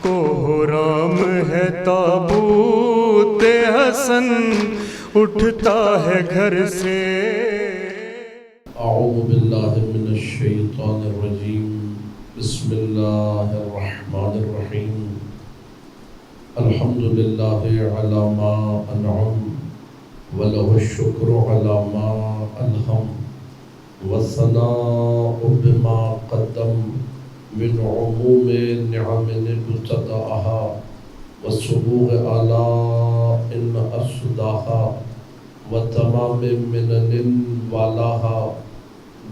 کوہرام ہے تابوت حسن اٹھتا ہے گھر سے۔ اعوذ باللہ من الشیطان الرجیم، بسم اللہ الرحمن الرحیم۔ الحمدللہ علی ما انعم ولہ الشکر علی ما الہم، والثناء بما قدم من عموم نعم ابتداءها وسبوغ آلاء أسداها وتمام منن والاها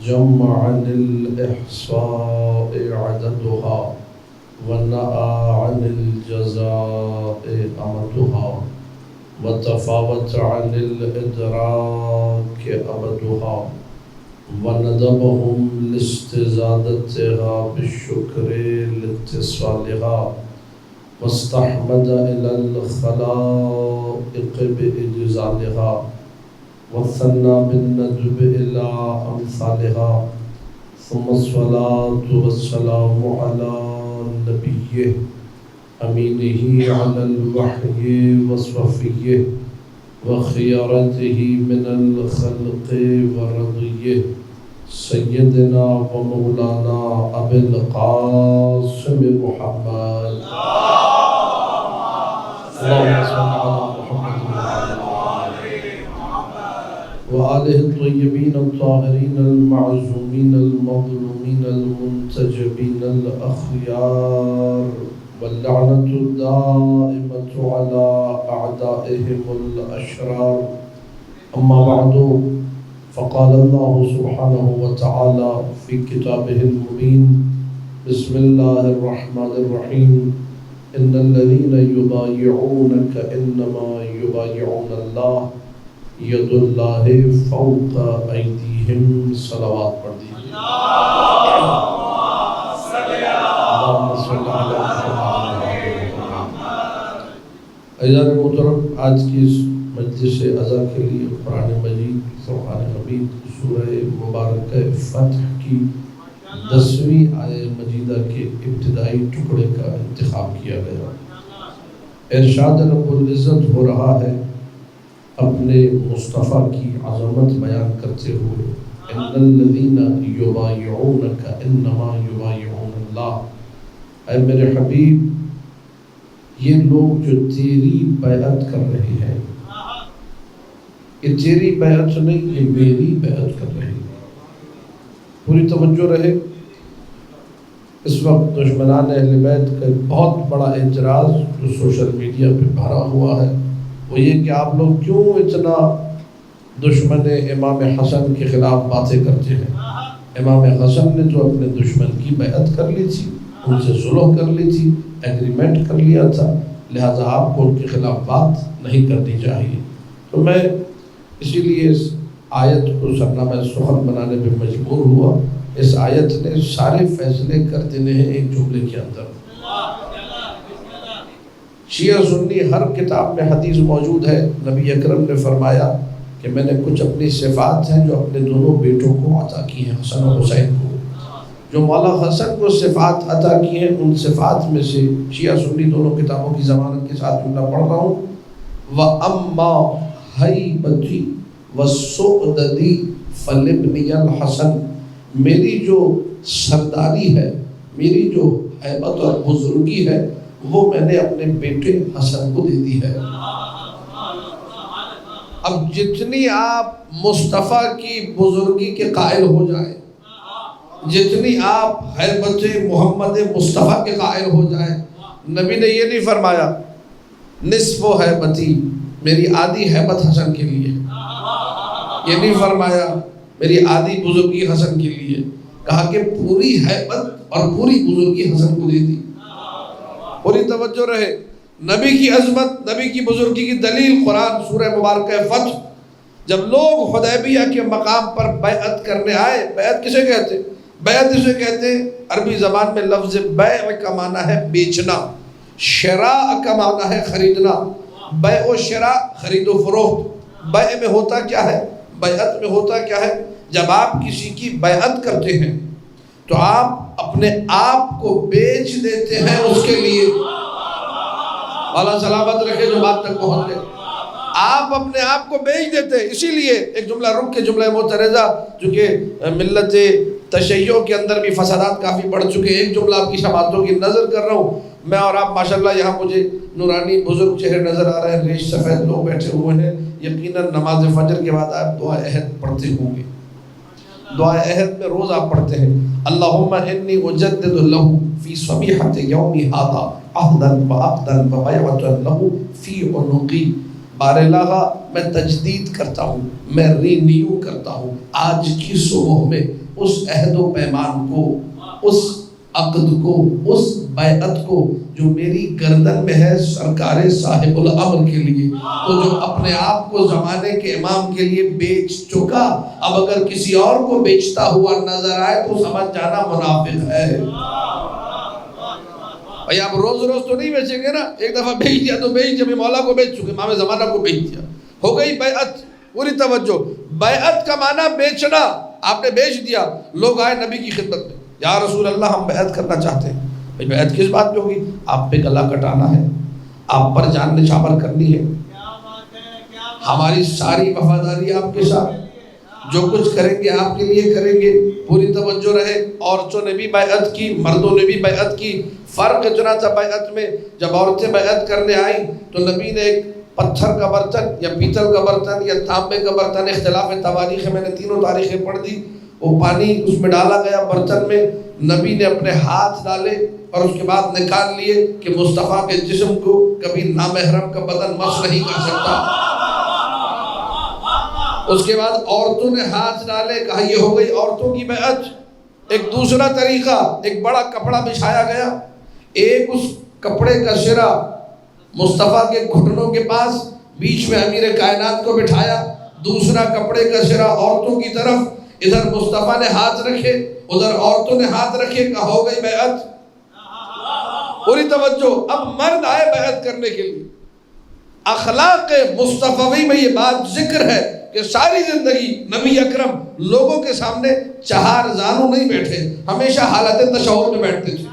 جمع عن الإحصاء عددها ونأى عن الجزاء أمدها وتفاوت عن الإدراك أبدها وندبهم لاستزادتها بالشكر لاتصالها واستحمد إلى الخلائق بإجزالها وثنى بالندب إلى أمثالها، ثم الصلاة والسلام على نبيه أمينه على الوحي وصفيه وخيارته من الخلق ورضيه سيدنا ومولانا أبي القاسم محمد اللهم صل على محمد وآله الطيبين الطاهرين المعزومين المظلومين المنتجبين الأخيار، واللعنة الدائمة على أعدائهم الأشرار. أما بعد، فقال الله سبحانه وتعالى في كتابه المبين: بسم الله الرحمن الرحيم. إن الذين يبايعونك إنما يبايعون الله يد الله فوق أيديهم. صلوات پڑھ دیجیے۔ اللهم صل على عزیزان محترم، آج کی اس مجلس عزا کے لیے قرآن مجید فرقان حمید سورہ مبارکہ فتح کی 10ویں آیہ مجیدہ کے ابتدائی ٹکڑے کا انتخاب کیا گیا۔ ارشاد رب العزت ہو رہا ہے اپنے مصطفیٰ کی عظمت بیان کرتے ہوئے: ان الذین یبایعونک انما یبایعون اللہ۔ اے میرے حبیب، یہ لوگ جو تیری بیعت کر رہے ہیں، یہ تیری بیعت نہیں، یہ میری بیعت کر رہے ہیں۔ پوری توجہ رہے۔ اس وقت دشمنان اہل بیت کا ایک بہت بڑا اعتراض جو سوشل میڈیا پہ بھرا ہوا ہے وہ یہ کہ آپ لوگ کیوں اتنا دشمن امام حسن کے خلاف باتیں کرتے ہیں؟ امام حسن نے تو اپنے دشمن کی بیعت کر لی تھی، ان سے صلح کر لی تھی، ایگریمنٹ کر لیا تھا، لہٰذا آپ کو ان کے خلاف بات نہیں کرنی چاہیے۔ تو میں اسی لیے اس آیت کو سرنامہ سخن بنانے پہ مجبور ہوا۔ اس آیت نے سارے فیصلے کر دینے ہیں ایک جملے کے اندر۔ شیعہ سنی ہر کتاب میں حدیث موجود ہے، نبی اکرم نے فرمایا کہ میں نے کچھ اپنی صفات ہیں جو اپنے دونوں بیٹوں کو عطا کی ہیں، حسن و حسین کو۔ جو مولا حسن کو صفات عطا کی ہیں، ان صفات میں سے شیعہ سنی دونوں کتابوں کی ضمانت کے ساتھ جملہ پڑھ رہا ہوں: وَأَمَّا حَیْبَتِی وَالسُّعْدَدِی فَلِبْنِیَ الْحَسَن۔ میری جو سرداری ہے، میری جو ہیبت اور بزرگی ہے، وہ میں نے اپنے بیٹے حسن کو دے دی ہے۔ اب جتنی آپ مصطفیٰ کی بزرگی کے قائل ہو جائیں، جتنی آپ ہیبت محمد مصطفیٰ کے قائل ہو جائیں، نبی نے یہ نہیں فرمایا نصف ہیبتی، میری آدھی ہیبت حسن کے لیے، یہ نہیں فرمایا میری آدھی بزرگی حسن کے لیے، کہا کہ پوری ہیبت اور پوری بزرگی حسن کو دے دی۔ پوری توجہ رہے۔ نبی کی عظمت، نبی کی بزرگی کی دلیل قرآن سورہ مبارکہ فتح۔ جب لوگ حدیبیہ کے مقام پر بیعت کرنے آئے، بیعت کسے کہتے؟ بیعت اسے کہتے ہیں عربی زبان میں لفظ بیع کا معنی ہے بیچنا، شراء کا معنی ہے خریدنا۔ بیع و شراء، خرید و فروخت۔ بیع میں ہوتا کیا ہے؟ بیعت میں ہوتا کیا ہے؟ جب آپ کسی کی بیعت کرتے ہیں تو آپ اپنے آپ کو بیچ دیتے ہیں اس کے لیے، اللہ سلامت رکھے جو بات تک پہنچ گئے. آپ اپنے آپ کو بیچ دیتے. اسی لیے ایک جملہ رک کے جملہ معترضہ، جو کہ ملت تشیع کے اندر بھی فسادات کافی بڑھ چکے ہیں، ایک جملہ آپ کی شباتوں کی نظر کر رہا ہوں. میں اور آپ ماشاءاللہ یہاں مجھے نورانی بزرگ چہرے نظر آ رہے ہیں، ریش سفید لوگ بیٹھے ہوئے ہیں. یقیناً نماز فجر کے بعد آپ دعا عہد پڑھتے ہوں گے. دعا عہد میں روز آپ پڑھتے ہیں اللہم انی اجدد لہ فی صبیحۃ یومی ھذا عہدا وعقدا وبیعۃ لہ فی عنقی. بار الہ میں تجدید کرتا ہوں، میں رینیو کرتا ہوں آج کی صبح میں اس عہد و پیمان کو، اس عقد کو، اس بیعت کو جو میری گردن میں ہے سرکار صاحب الامر کے لیے. تو جو اپنے آپ کو زمانے کے امام کے لیے بیچ چکا، اب اگر کسی اور کو بیچتا ہوا نظر آئے تو سمجھ جانا منافق ہے. بھائی آپ روز روز تو نہیں بیچیں گے نا، ایک دفعہ بیچ دیا تو بیچ دیا. مولا کو بیچ چکے، امام زمانہ کو بیچ دیا، ہو گئی بیعت. پوری توجہ، بیعت کا معنی بیچنا. آپ نے بیچ دیا. لوگ آئے نبی کی خدمت میں، یا رسول اللہ ہم بیعت کرنا چاہتے ہیں. بھائی بیعت کس بات پہ ہوگی؟ آپ پہ گلا کٹانا ہے، آپ پر جان نچھاور کرنی ہے، ہماری ساری وفاداری آپ کے ساتھ، جو کچھ کریں گے آپ کے لیے کریں گے. پوری توجہ رہے. عورتوں نے بھی بیعت کی، مردوں نے بھی بیعت کی. فرق اتنا تھا بیعت میں، جب عورتیں بیعت کرنے آئیں تو نبی نے ایک پتھر کا برتن یا پیتل کا برتن یا تانبے کا برتن، اختلاف تواریخ ہے، میں نے تینوں تاریخیں پڑھ دی. وہ پانی اس میں ڈالا گیا برتن میں، نبی نے اپنے ہاتھ ڈالے اور اس کے بعد نکال لیے کہ مصطفیٰ کے جسم کو کبھی نامحرم کا بدن مس نہیں کر سکتا. اس کے بعد عورتوں نے ہاتھ ڈالے، کہا یہ ہو گئی عورتوں کی بیعت. ایک دوسرا طریقہ، ایک بڑا کپڑا بچھایا گیا، ایک اس کپڑے کا سرا مصطفیٰ کے گھٹنوں کے پاس، بیچ میں امیر کائنات کو بٹھایا، دوسرا کپڑے کا سرا عورتوں کی طرف، ادھر مصطفیٰ نے ہاتھ رکھے، ادھر عورتوں نے ہاتھ رکھے. کہا ہو گئی بیعت. پوری توجہ. اب مرد آئے بیعت کرنے کے لیے. اخلاق مصطفی میں یہ بات ذکر ہے کہ ساری زندگی نبی اکرم لوگوں کے سامنے چہار زانو نہیں بیٹھے، ہمیشہ حالت تشہد میں بیٹھتے تھے.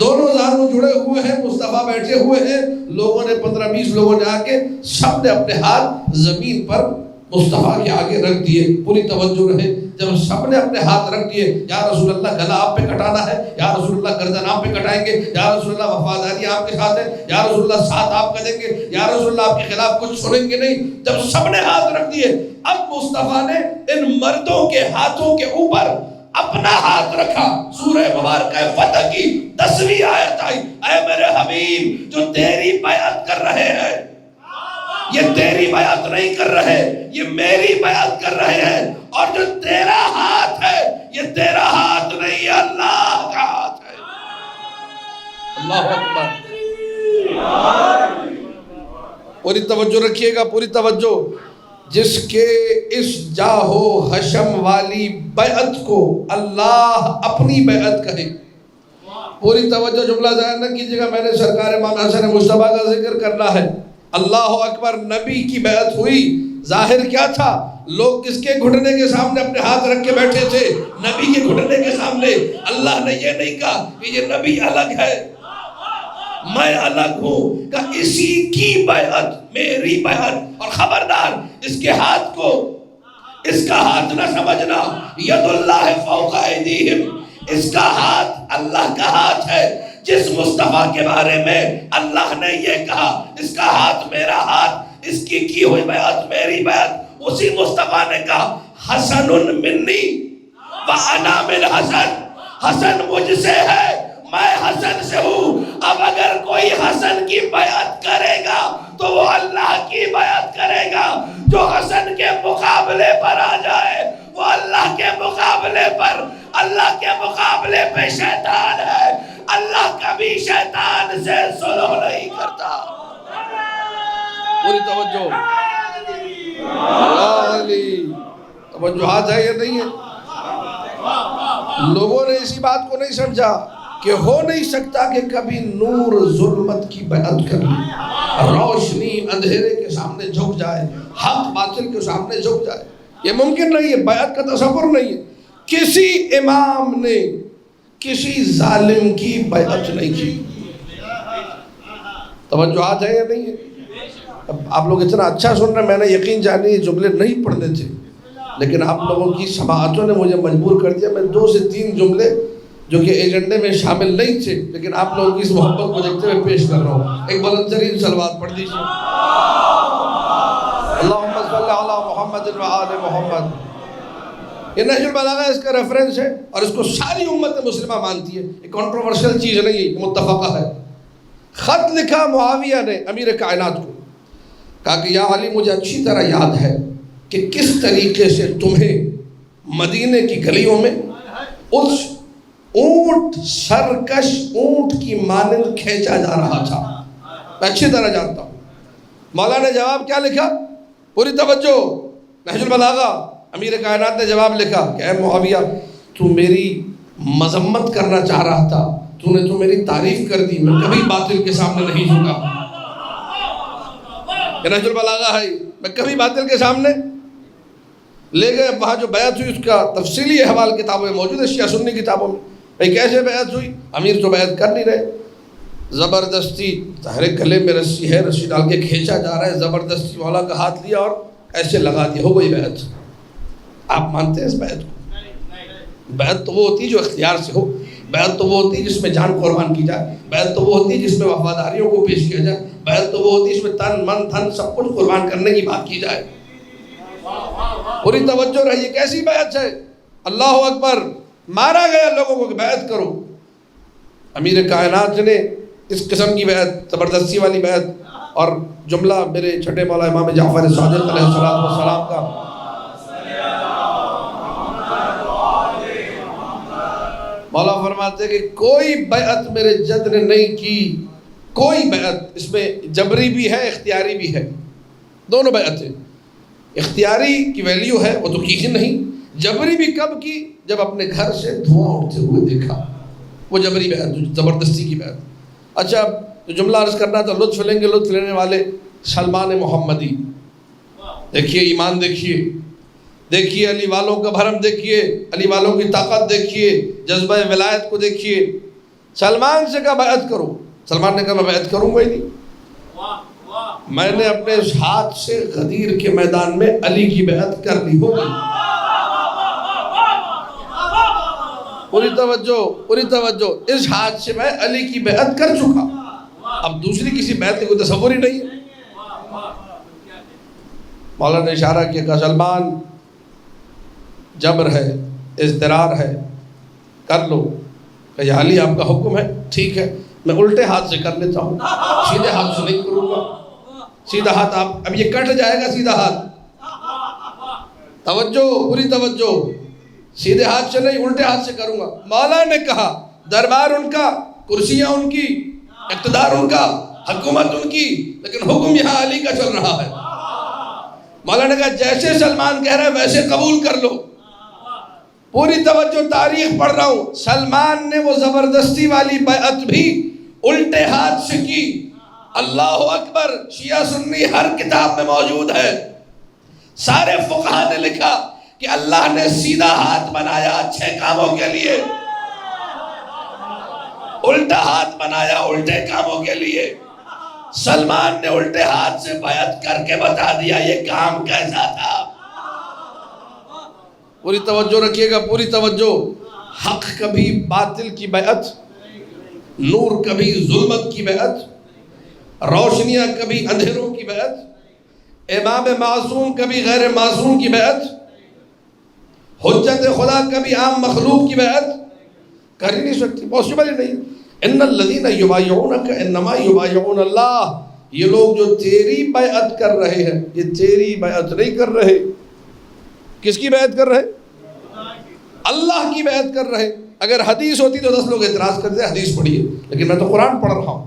دونوں زانو جڑے ہوئے ہیں، مصطفیٰ بیٹھے ہوئے ہیں. لوگوں نے 15-20 لوگوں نے آ کے سب نے اپنے ہاتھ زمین پر مصطفیٰ کے آگے رکھ دیے. پوری توجہ رہے. جب سب نے اپنے ہاتھ رکھ دیے، یا رسول اللہ گلا آپ پہ کٹانا ہے، یا رسول اللہ گردن آپ پہ کٹائیں گے، یا رسول اللہ وفاداری آپ کے ساتھ ہے، یا رسول اللہ ساتھ آپ کا دیں گے، یا رسول اللہ آپ کے خلاف کچھ سنیں گے نہیں. جب سب نے ہاتھ رکھ دیے، اب مصطفیٰ نے ان مردوں کے ہاتھوں کے اوپر اپنا ہاتھ رکھا. سورہ مبارکہ فتح کی 10ویں آیت آئی، اے میرے حبیب جو تیری بیعت کر رہے ہیں، یہ تیری بیعت نہیں کر رہے، یہ میری بیعت کر رہے ہیں. اور جو تیرا ہاتھ ہے، یہ تیرا ہاتھ نہیں، اللہ کا ہاتھ ہے. اللہ اکبر. پوری توجہ رکھیے گا، پوری توجہ. جس کے اس جاہو حشم والی بیعت کو اللہ اپنی بیعت کہے. پوری توجہ، جملہ ظاہر نہ کیجیے گا، میں نے سرکار امام حسن مصطفیٰ کا ذکر کرنا ہے. اللہ اکبر. نبی کی بیعت ہوئی. ظاہر کیا تھا؟ لوگ کس کے گھٹنے کے سامنے اپنے ہاتھ رکھ کے بیٹھے تھے؟ نبی کے گھٹنے کے سامنے. اللہ نے یہ نہیں کہا کہ یہ نبی الگ ہے، میں الگ ہوں، کہ اسی کی بیعت میری بیعت. اور خبردار اس کے ہاتھ کو، اس کا ہاتھ نہ سمجھنا، ید اللہ فوق ایدیہم، اس کا ہاتھ اللہ کا ہاتھ ہے. جس مصطفیٰ کے بارے میں اللہ نے یہ کہا اس کا ہاتھ میرا ہاتھ، اس کی ہوئی بیعت میری بیعت، اسی مصطفیٰ نے کہا حسن منی وانا من حسن، حسن مجھ سے ہے، میں حسن سے ہوں. اب اگر کوئی حسن کی بیعت کرے گا تو وہ اللہ کی بیعت کرے گا. جو حسن کے مقابلے پر آ جائے وہ اللہ کے مقابلے پر، اللہ کے مقابلے پہ شیطان ہے. اللہ کبھی شیطان سے صلح نہیں کرتا. پوری توجہ. اللہ علی توجہات ہے یا نہیں ہے؟ لوگوں نے اسی بات کو نہیں سمجھا کہ ہو نہیں سکتا کہ کبھی نور ظلمت کی بیعت کر لے، روشنی اندھیرے کے سامنے جھک جائے، حق باطل کے سامنے جھک جائے. یہ ممکن نہیں ہے، بیعت کا تصور نہیں ہے. کسی امام نے کسی ظالم کی بیعت نہیں کی. توجہات ہے یا نہیں ہے؟ اب آپ لوگ اتنا اچھا سن رہے ہیں، میں نے یقین جانی یہ جملے نہیں پڑھنے تھے، لیکن آپ لوگوں کی سماعتوں نے مجھے مجبور کر دیا. میں 2 سے 3 جملے جو کہ ایجنڈے میں شامل نہیں تھے، لیکن آپ لوگوں کی اس محبت کو دیکھتے ہوئے پیش کر رہا ہوں. ایک بلند ترین صلوات پڑھ دیجیے. اللہم صلی علی محمد و آل محمد. یہ نہج البلاغہ اس کا ریفرنس ہے اور اس کو ساری امت مسلمہ مانتی ہے. یہ کنٹروورشل چیز نہیں ہے، یہ متفقہ ہے. خط لکھا معاویہ نے امیر کائنات کو، کہا کہ یا علی مجھے اچھی طرح یاد ہے کہ کس طریقے سے تمہیں مدینے کی گلیوں میں اس اونٹ سرکش اونٹ کی مانند کھینچا جا رہا تھا، میں اچھی طرح جانتا ہوں. مولا نے جواب کیا لکھا؟ پوری توجہ، نہج البلاغہ. امیر کائنات نے جواب لکھا کہ اے معاویہ، تو میری مذمت کرنا چاہ رہا تھا، تو نے تو میری تعریف کر دی، میں کبھی باطل کے سامنے نہیں جھکا. یہ نہج البلاغہ ہے، میں کبھی باطل کے سامنے. لے گئے وہاں جو بیعت ہوئی اس کا تفصیلی احوال کتابوں میں موجود ہے، شیعہ سنی کتابوں میں. بھئی کیسے بیعت ہوئی؟ امیر تو بیعت کر نہیں رہے، زبردستی ہر گلے میں رسی ہے، رسی ڈال کے کھینچا جا رہا ہے، زبردستی مولا کا ہاتھ لیا اور ایسے لگا دیا، ہو گئی بیعت. آپ مانتے ہیں اس بیعت کو؟ بیعت تو وہ ہوتی ہے جو اختیار سے ہو، بیعت تو وہ ہوتی ہے جس میں جان قربان کی جائے، بیعت تو وہ ہوتی ہے جس میں وفاداریوں کو پیش کیا جائے، بیعت تو وہ ہوتی ہے جس میں تن من دھن سب کچھ قربان کرنے کی بات کی جائے. پوری توجہ رہیے، کیسی بیعت ہے؟ اللہ اکبر. مارا گیا لوگوں کو کہ بیعت کرو. امیر کائنات نے اس قسم کی بیعت، زبردستی والی بیعت. اور جملہ میرے چھٹے مولا امام جعفر صادق علیہ السلام کا، مولا فرماتے کہ کوئی بیعت میرے جد نے نہیں کی، کوئی بیعت. اس میں جبری بھی ہے، اختیاری بھی ہے، دونوں بیعتیں. اختیاری کی ویلیو ہے، وہ تو کی ہی نہیں. جبری بھی کب کی؟ جب اپنے گھر سے دھواں اٹھتے ہوئے دیکھا، وہ جبری بیعت، زبردستی کی بیعت. اچھا تو جملہ عرض کرنا تھا، لطف لیں گے لطف لینے والے سلمان محمدی. دیکھیے ایمان، دیکھیے دیکھیے علی والوں کا بھرم، دیکھیے علی والوں کی طاقت، دیکھیے جذبہ ولایت کو دیکھیے. سلمان سے کہا بیعت کرو، سلمان نے کہا میں بیعت کروں گا ہی نہیں. میں نے اپنے اس ہاتھ سے غدیر کے میدان میں علی کی بیعت کر لی ہوگی. پوری توجہ، پوری توجہ. اس ہاتھ سے میں علی کی بیعت کر چکا، اب دوسری کسی بیعت کی کوئی تصور ہی نہیں ہے. مولا نے اشارہ کیا کہ سلمان جبر ہے، اضطرار ہے، کر لو. کہ یا علی آپ کا حکم ہے، ٹھیک ہے میں الٹے ہاتھ سے کر لیتا ہوں، سیدھے ہاتھ سے نہیں کروں گا. سیدھا ہاتھ آپ، اب یہ کٹ جائے گا سیدھا ہاتھ. توجہ، پوری توجہ. سیدھے ہاتھ سے نہیں، الٹے ہاتھ سے کروں گا. مولا نے کہا دربار ان کا، کرسیاں ان کی، اقتدار ان کا، حکومت ان کی، لیکن حکم یہاں علی کا چل رہا ہے. مولا نے کہا جیسے سلمان کہہ رہا ہے ویسے قبول کر لو. پوری توجہ، تاریخ پڑھ رہا ہوں. سلمان نے وہ زبردستی والی بیعت بھی الٹے ہاتھ سے کی. اللہ اکبر. شیعہ سنی ہر کتاب میں موجود ہے. سارے فقہا نے لکھا کہ اللہ نے سیدھا ہاتھ بنایا اچھے کاموں کے لیے، الٹا ہاتھ بنایا الٹے کاموں کے لیے. سلمان نے الٹے ہاتھ سے بیعت کر کے بتا دیا یہ کام کیسا تھا. پوری توجہ رکھیے گا، پوری توجہ. حق کبھی باطل کی بیعت، نور کبھی ظلمت کی بیعت، روشنیاں کبھی اندھیروں کی بیعت، امام معصوم کبھی غیر معصوم کی بیعت، حجت خدا کبھی عام مخلوق کی بیعت کر ہی نہیں سکتی، پاسبل ہی نہیں. ان الذین یبایعونک انما یبایعون اللہ. یہ لوگ جو تیری بیعت کر رہے ہیں یہ تیری بیعت نہیں کر رہے. کس کی بیعت کر رہے؟ اللہ کی بیعت کر رہے. اگر حدیث ہوتی تو 10 لوگ اعتراض کرتے حدیث پڑھیے، لیکن میں تو قرآن پڑھ رہا ہوں.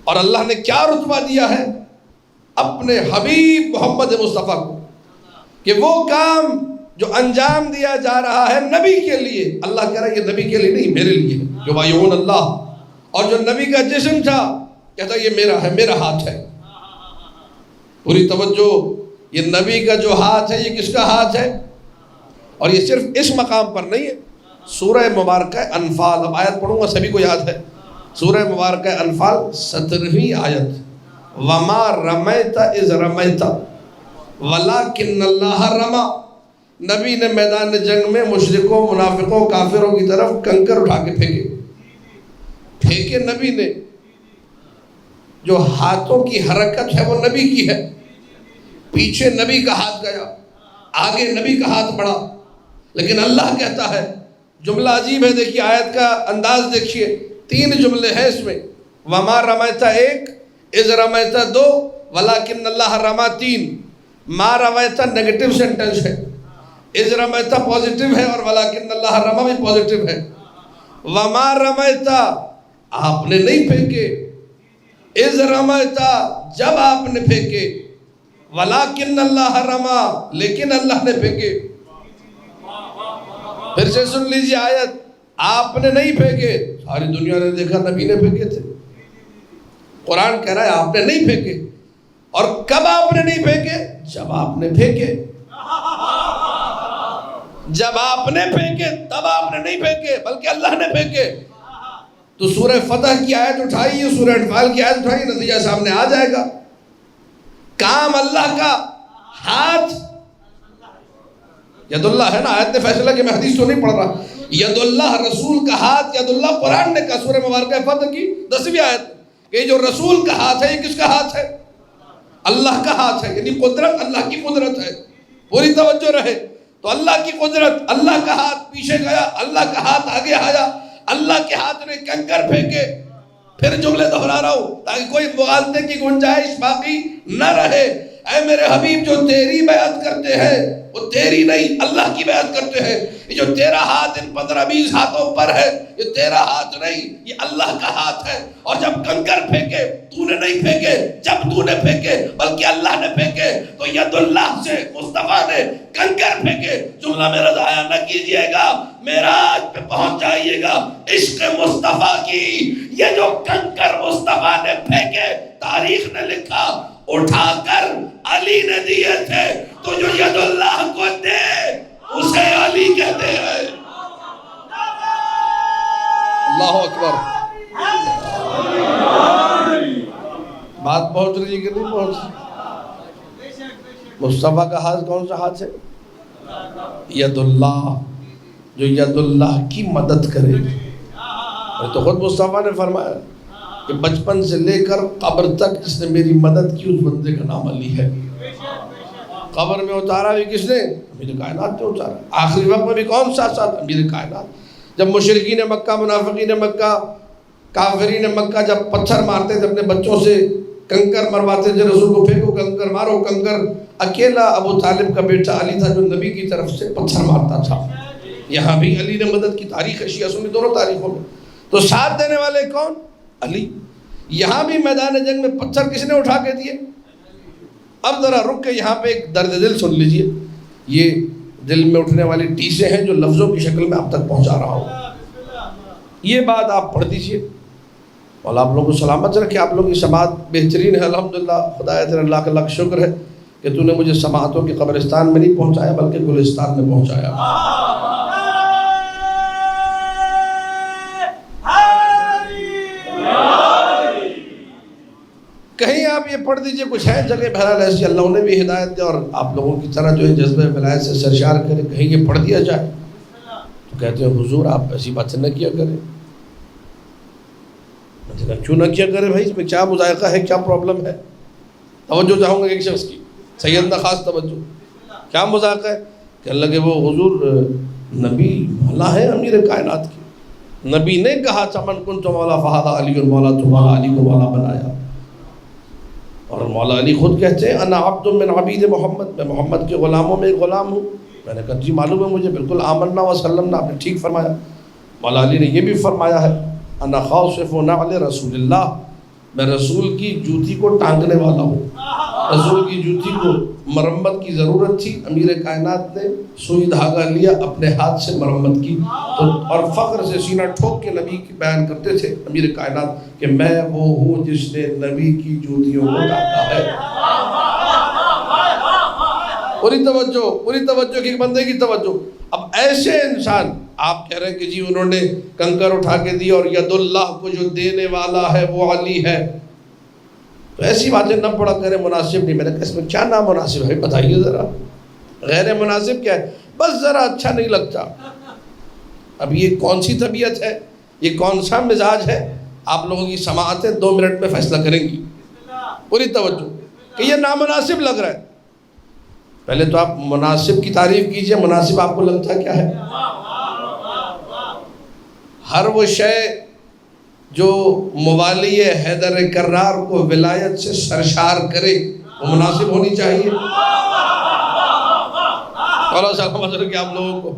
اور اللہ نے کیا رتبہ دیا ہے اپنے حبیب محمد مصطفیٰ کو کہ وہ کام جو انجام دیا جا رہا ہے نبی کے لیے، اللہ کہہ رہا ہے یہ نبی کے لیے نہیں میرے لیے ہے. یبایعون اللہ. اور جو نبی کا جسم تھا کہتا یہ میرا ہے، میرا ہاتھ ہے. پوری توجہ. یہ نبی کا جو ہاتھ ہے یہ کس کا ہاتھ ہے؟ اور یہ صرف اس مقام پر نہیں ہے. سورہ مبارکہ انفال، اب آیت پڑھوں گا سبھی کو یاد ہے. سورہ مبارکہ انفال 17ویں آیت، وما رمیت اذ رمیت ولکن اللہ رما۔ نبی نے میدان جنگ میں مشرکوں، منافقوں، کافروں کی طرف کنکر اٹھا کے پھینکے نبی نے۔ جو ہاتھوں کی حرکت ہے وہ نبی کی ہے، پیچھے نبی کا ہاتھ گیا، آگے نبی کا ہاتھ بڑھا، لیکن اللہ کہتا ہے، جملہ عجیب ہے، دیکھیے آیت کا انداز دیکھیے، 3 جملے ہیں اس میں، وما رمیتا 1، اذ رمیتا 2، ولکن اللہ رما 3۔ ما رمیتا نیگیٹو سینٹنس ہے، اذ رمیتا پوزیٹیو ہے، اور ولکن اللہ رما بھی پوزیٹیو ہے۔ وما رمیتا آپ نے نہیں پھینکے، اذ رمیتا جب آپ نے پھینکے، ولکن اللہ رما لیکن اللہ نے پھینکے۔ پھر سے سن لیجیے آیت، آپ نے نہیں پھینکے، ساری دنیا نے دیکھا نبی نے پھینکے تھے۔ قرآن کہہ رہا ہے آپ نے نہیں پھینکے، اور کب آپ نے نہیں پھینکے؟ جب آپ نے پھینکے۔ جب آپ نے پھینکے تب آپ نے نہیں پھینکے، بلکہ اللہ نے پھینکے۔ تو سورہ فتح کی آیت اٹھائیے، سورہ انفال کی آیت اٹھائیے، نتیجہ سامنے آ جائے گا۔ کام اللہ کا، ہاتھ ید اللہ ہے نا، آیت نے فیصلہ کہ میں حدیث تو نہیں پڑھ رہا، ید اللہ رسول کا ہاتھ، ید اللہ قرآن نے کہا سورہ مبارکہ فتح کی 10ویں آیت کہ جو رسول کا ہاتھ ہے، یہ کس کا ہاتھ ہے؟ اللہ کا ہاتھ ہے، یعنی قدرت اللہ کی قدرت ہے۔ پوری توجہ رہے، تو اللہ کی قدرت، اللہ کا ہاتھ پیچھے گیا، اللہ کا ہاتھ آگے آیا، اللہ کے ہاتھ نے کنکر پھینکے۔ پھر جملے دہرا رہا ہوں تاکہ کوئی مغالطے کی گنجائش باقی نہ رہے۔ اے میرے حبیب، جو تیری بیعت کرتے ہیں وہ تیری نہیں، اللہ کی بیعت کرتے ہیں۔ یہ جو تیرا ہاتھ ان 15-20 ہاتھوں پر ہے، یہ تیرا ہاتھ نہیں، یہ اللہ کا ہاتھ ہے۔ اور جب کنکر پھینکے، تو نے نہیں پھینکے، جب تو نے پھینکے بلکہ اللہ نے پھینکے، تو ید اللہ سے مصطفیٰ نے کنکر پھینکے۔ جملہ میرا ضائع نہ کیجئے گا، معراج پہ پہنچ جائیے گا۔ عشق مصطفیٰ کی یہ جو کنکر مصطفیٰ نے پھینکے، تاریخ نے لکھا اٹھا کر علی نے دیے تھے، تو جو ید اللہ کو دے اسے علی کہتے ہیں۔ اللہ اکبر۔ بات پہنچ رہی ہے کہ نہیں پہنچ رہی؟ مصطفیٰ کا ہاتھ کون سا ہاتھ ہے؟ ید اللہ، جو ید اللہ کی مدد کرے۔ تو خود مصطفیٰ نے فرمایا کہ بچپن سے لے کر قبر تک جس نے میری مدد کی اس بندے کا نام علی ہے۔ قبر میں اتارا بھی کس نے؟ امیر کائنات نے اتارا۔ آخری وقت میں بھی کون سا ساتھ؟ امیر کائنات۔ جب مشرکین مکہ، منافقین مکہ، کافرین مکہ جب پتھر مارتے تھے، اپنے بچوں سے کنکر مرواتے تھے، رسول کو پھینکو کنکر، مارو کنکر، اکیلا ابو طالب کا بیٹا علی تھا جو نبی کی طرف سے پتھر مارتا تھا۔ یہاں بھی علی نے مدد کی، تاریخ ہے شیعہ سنی دونوں تاریخوں میں۔ تو ساتھ دینے والے کون؟ علی۔ یہاں بھی میدان جنگ میں پتھر کس نے اٹھا کے دیے؟ اب ذرا رک کے یہاں پہ ایک درد دل سن لیجئے، یہ دل میں اٹھنے والی ٹیسیں ہیں جو لفظوں کی شکل میں اب تک پہنچا رہا ہوں۔ یہ بات آپ پڑھ دیجئے، اور آپ لوگوں کو سلامت رکھے۔ آپ لوگوں کی سماعت بہترین ہے الحمدللہ۔ خدا تیرے اللہ کا لاکھ شکر ہے کہ تو نے مجھے سماعتوں کے قبرستان میں نہیں پہنچایا بلکہ گلستان میں پہنچایا۔ کہیں آپ یہ پڑھ دیجئے، کچھ ہے جگہ بہرحال ایسی اللہ نے بھی ہدایت دے اور آپ لوگوں کی طرح جو ہے جذبہ ولایت سے سرشار کرے، کہیں یہ پڑھ دیا جائے تو کہتے ہیں حضور آپ ایسی باتیں نہ کیا کریں۔ کیوں نہ کیا کرے بھائی، اس میں کیا مذائقہ ہے، کیا پرابلم ہے؟ توجہ چاہوں گا ایک شخص کی، سیدنا خاص توجہ، کیا مذائقہ ہے؟ کہنے لگے وہ حضور نبی مولا ہے امیر کائنات کی، نبی نے کہا تھا من کنت مولا فہذا علی مولا، تمہارا علی کو مولا بنایا۔ اور مولا علی خود کہتے ہیں انا عبد من عبید محمد، میں محمد کے غلاموں میں ایک غلام ہوں۔ میں نے کہا جی معلوم ہے مجھے، بالکل آمنا وسلمنا، آپ نے ٹھیک فرمایا۔ مولا علی نے یہ بھی فرمایا ہے انا خاصف نعل رسول اللہ، میں رسول کی جوتی کو ٹانگنے والا ہوں۔ رسول کی جوتی کو مرمت کی ضرورت تھی، امیر کائنات نے سوئی دھاگا لیا، اپنے ہاتھ سے مرمت کی، اور فخر سے سینہ ٹھوک کے نبی کی بیان کرتے تھے امیر کائنات کہ میں وہ ہوں جس نے نبی کی جوتیوں کو ٹانگا ہے۔ پوری توجہ کہ ایک بندے کی توجہ۔ اب ایسے انسان آپ کہہ رہے ہیں کہ جی انہوں نے کنکر اٹھا کے دی اور ید اللہ کو جو دینے والا ہے وہ علی ہے، تو ایسی باتیں نہ پڑا کریں، مناسب نہیں۔ میں نے کہا اس میں کیا نامناسب ہے بتائیے ذرا، غیر مناسب کیا ہے؟ بس ذرا اچھا نہیں لگتا۔ اب یہ کون سی طبیعت ہے، یہ کون سا مزاج ہے؟ آپ لوگوں کی سماعتیں 2 منٹ میں فیصلہ کریں گی، پوری توجہ، کہ یہ نامناسب لگ رہا ہے۔ پہلے تو آپ مناسب کی تعریف کیجئے، مناسب آپ کو لگتا کیا ہے؟ ہر وہ شے جو موالی حیدر کرار کو ولایت سے سرشار کرے وہ مناسب ہونی چاہیے۔ اور سلام کہ آپ لوگوں کو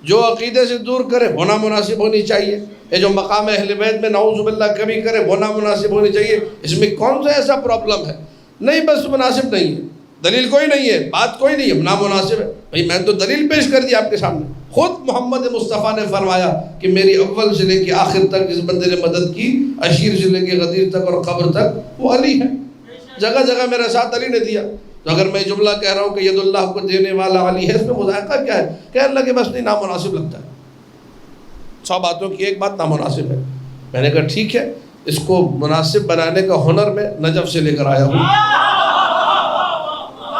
جو عقیدے سے دور کرے وہ نامناسب ہونی چاہیے۔ یہ جو مقام اہل بیت میں نعوذ باللہ کبھی کرے وہ نامناسب ہونی چاہیے۔ اس میں کون سا ایسا پرابلم ہے؟ نہیں، بس مناسب نہیں ہے، دلیل کوئی نہیں ہے، بات کوئی نہیں ہے، نامناسب ہے۔ بھئی میں تو دلیل پیش کر دی آپ کے سامنے، خود محمد مصطفیٰ نے فرمایا کہ میری اول سے لے کے آخر تک جس بندے نے مدد کی، عشیر سے لے کے غدیر تک اور قبر تک، وہ علی ہے۔ جگہ جگہ میرا ساتھ علی نے دیا۔ تو اگر میں جملہ کہہ رہا ہوں کہ ید اللہ کو دینے والا علی ہے، اس میں مذائقہ کیا ہے؟ کہنے لگے بس نہیں، نامناسب لگتا ہے، 100 باتوں کی ایک بات نامناسب ہے۔ میں نے کہا ٹھیک ہے، اس کو مناسب بنانے کا ہنر میں نجف سے لے کر آیا ہوں،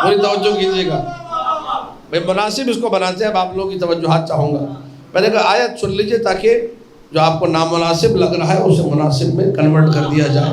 پوری توجہ کیجیے گا۔ میں مناسب اس کو بناتے ہیں، اب آپ لوگوں کی توجہات چاہوں گا۔ میں نے کہا آیت سن لیجئے تاکہ جو آپ کو نامناسب لگ رہا ہے اسے مناسب میں کنورٹ کر دیا جائے۔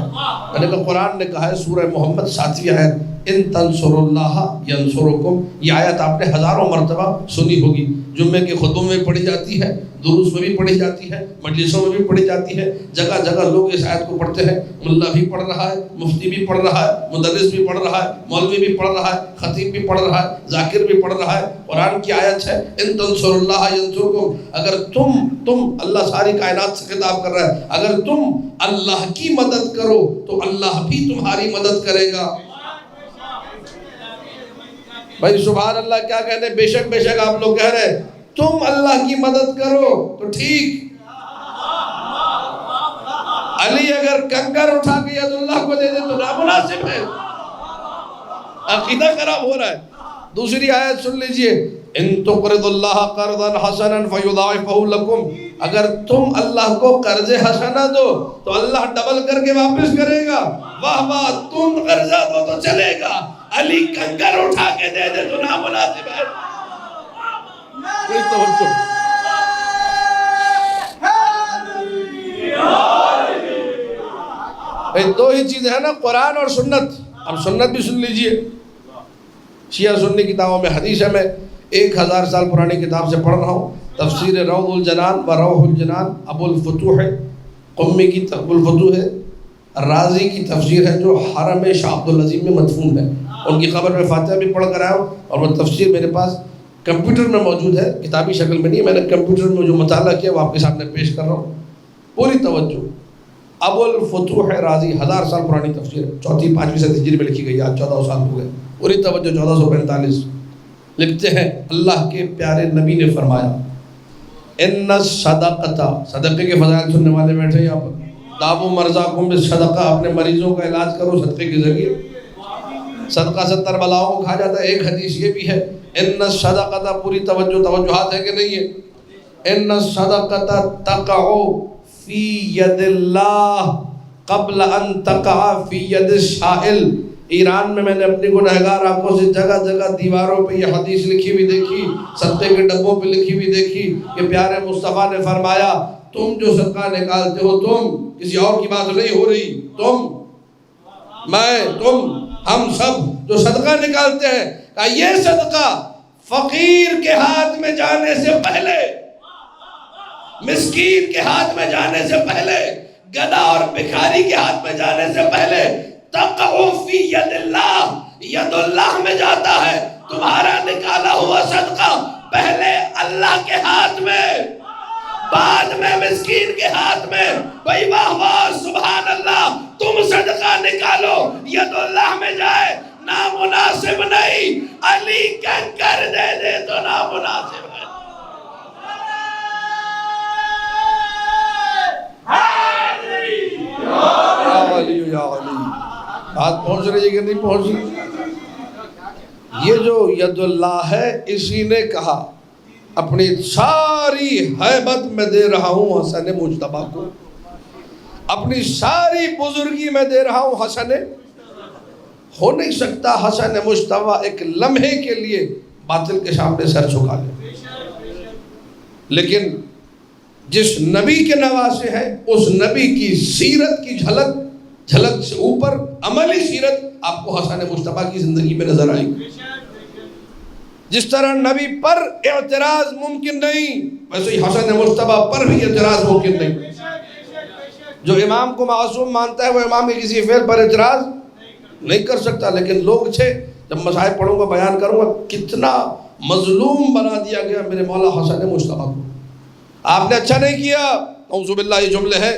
میں نے کہا قرآن نے کہا ہے سورہ محمد 7ویں آیت، ان تنصروا اللہ ینصرکم، یہ آیت آپ نے ہزاروں مرتبہ سنی ہوگی، جمعے کے خطبوں میں پڑھی جاتی ہے، دروس میں بھی پڑھی جاتی ہے، مجلسوں میں بھی پڑھی جاتی ہے، جگہ جگہ لوگ اس آیت کو پڑھتے ہیں، ملا بھی پڑھ رہا ہے، مفتی بھی پڑھ رہا ہے، مدرس بھی پڑھ رہا ہے، مولوی بھی پڑھ رہا ہے، خطیب بھی پڑھ رہا ہے، ذاکر بھی پڑھ رہا ہے۔ قرآن کی آیت ہے ان تنصروا اللہ ینصرکم، اگر تم اللہ ساری کائنات سے خطاب کر رہا ہے، اگر تم اللہ کی مدد کرو تو اللہ بھی تمہاری مدد کرے گا۔ بھائی سبحان اللہ، کیا کہتے ہیں؟ بے شک آپ لوگ کہہ رہے ہیں تم اللہ کی مدد کرو تو ٹھیک، علی اگر کنکر اٹھا کے ید اللہ کو دے دے تو نامناسب ہے، عقیدہ خراب ہو رہا ہے۔ دوسری آیت سن لیجئے، ان تقرضوا اللہ قرضا حسنا فیضاعفہ لکم، اگر تم اللہ کو قرض حسنہ دو تو اللہ ڈبل کر کے واپس کرے گا۔ واہ واہ، تم قرضہ دو تو چلے گا، علی کنکر اٹھا کے دے دے تو نامناسب ہے۔ دو ہی چیزیں ہیں نا، قرآن اور سنت۔ اب سنت بھی سن لیجئے، شیعہ سنی کتابوں میں حدیث ہے، میں 1000 سال پرانی کتاب سے پڑھ رہا ہوں، تفسیر روض الجنان و روح الجنان، ابو الفتوح قمی کی ابو الفتوح ہے، رازی کی تفسیر ہے جو حرم شاہ عبد العظیم میں مدفون ہے، ان کی قبر میں فاتحہ بھی پڑھ کر آیا ہوں، اور وہ تفسیر میرے پاس کمپیوٹر میں موجود ہے، کتابی شکل میں نہیں ہے، میں نے کمپیوٹر میں جو مطالعہ کیا وہ آپ کے سامنے پیش کر رہا ہوں، پوری توجہ۔ ابو الفتوح رازی 1000 سال پرانی تفسیر ہے، 4ویں 5ویں صدی ہجری میں لکھی گئی، آج 1400 سال ہو گئے، پوری توجہ۔ 1445 لکھتے ہیں اللہ کے پیارے نبی نے فرمایا، ان الصدقۃ، صدقے کے فضائل سننے والے بیٹھے یہاں پر، داو مرضاکم بالصدقہ، اپنے مریضوں کا علاج کرو صدقے کے ذریعے، صدقہ 70 بلاؤں کو کھا جاتا ہے۔ ایک حدیث یہ بھی ہے، ان الصدقۃ، پوری توجہ، توجہات ہے کہ نہیں ہے، ان الصدقۃ تقع فی ید اللہ قبل ان تقع فی ید السائل۔ ایران میں نے اپنی گنہگار آنکھوں سے جگہ جگہ دیواروں پہ یہ حدیث لکھی ہوئی دیکھی، صدقے کے ڈبوں پہ لکھی ہوئی دیکھی کہ پیارے مصطفیٰ نے فرمایا تم جو صدقہ نکالتے ہو، تم، کسی اور کی بات نہیں ہو رہی، تم، میں، تم، ہم سب جو صدقہ نکالتے ہیں، کہ یہ صدقہ فقیر کے ہاتھ میں جانے سے پہلے، مسکین کے ہاتھ میں جانے سے پہلے، گدھا اور بھکاری کے ہاتھ میں جانے سے پہلے، تقع فی ید اللہ، ید اللہ میں جاتا ہے۔ تمہارا نکالا ہوا صدقہ پہلے اللہ کے ہاتھ میں، بعد میں مسکین کے ہاتھ میں۔ بھئی واہ واہ، سبحان اللہ، تم صدقہ نکالو ید اللہ میں جائے، نامناسب نہیں، علی کنکر دے دے تو نامناسب ہے۔ یا علی یا علی، بات پہنچ رہی ہے کہ نہیں پہنچ رہی؟ یہ جو ید اللہ ہے اسی نے کہا اپنی ساری ہیبت میں دے رہا ہوں حسن مجتبیٰ کو، اپنی ساری بزرگی میں دے رہا ہوں حسن. ہو نہیں سکتا حسن مجتبیٰ ایک لمحے کے لیے باطل کے سامنے سر جھکا لے، لیکن جس نبی کے نواسے ہیں اس نبی کی سیرت کی جھلک سے اوپر عملی سیرت آپ کو حسن مجتبیٰ کی زندگی میں نظر آئے گی. جس طرح نبی پر اعتراض ممکن نہیں، ویسے ہی حسن مجتبیٰ پر بھی اعتراض ممکن نہیں. جو امام کو معصوم مانتا ہے وہ امام کے کسی فعل پر اعتراض نہیں کر سکتا. لیکن لوگ تھے، جب مصائب پڑھوں گا بیان کروں گا، کتنا مظلوم بنا دیا گیا میرے مولا حسن مجتبیٰ کو. آپ نے اچھا نہیں کیا، اعوذ باللہ یہ جملے ہے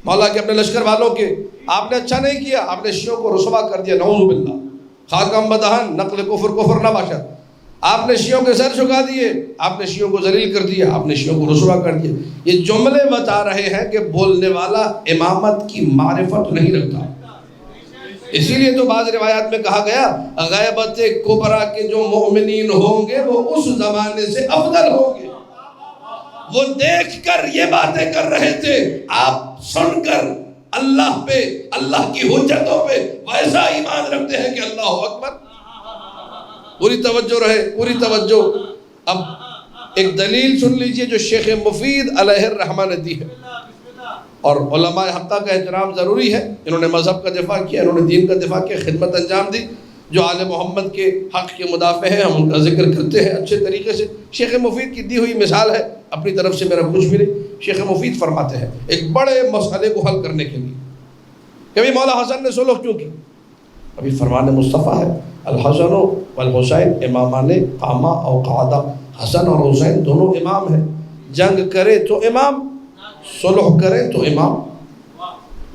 مولا کے اپنے لشکر والوں کے، آپ نے اچھا نہیں کیا، آپ نے شیعوں کو رسوا کر دیا، نعوذ باللہ، خاکم بدہن نقل کفر نہ باشد. آپ نے شیعوں کے سر جھکا دیے، آپ نے شیعوں کو ذلیل کر دیا، آپ نے شیعوں کو رسوا کر دیا. یہ جملے بتا رہے ہیں کہ بولنے والا امامت کی معرفت نہیں رکھتا. اسی لیے تو بعض روایات میں کہا گیا غیبت کبریٰ کے جو مومنین ہوں گے وہ اس زمانے سے افضل ہوں گے. وہ دیکھ کر یہ باتیں کر رہے تھے، آپ سن کر اللہ پہ، اللہ کی حجتوں پہ ویسا ایمان رکھتے ہیں کہ اللہ اکبر. پوری توجہ رہے، پوری توجہ. اب ایک دلیل سن لیجئے جو شیخ مفید علیہ الرحمہ نے دی ہے. اور علماء حقہ کا احترام ضروری ہے، انہوں نے مذہب کا دفاع کیا، انہوں نے دین کا دفاع کیا، خدمت انجام دی. جو آل محمد کے حق کے مدافع ہیں ہم ان کا ذکر کرتے ہیں اچھے طریقے سے. شیخ مفید کی دی ہوئی مثال ہے، اپنی طرف سے میرا کچھ بھی نہیں. شیخ مفید فرماتے ہیں ایک بڑے مسئلے کو حل کرنے کے لیے کبھی مولا حسن نے صلح کیوں کی؟ ابھی فرمان مصطفیٰ ہے الحسن والحسین امامان قاما او قعدہ. حسن اور حسین دونوں امام ہیں، جنگ کرے تو امام، صلح کرے تو امام.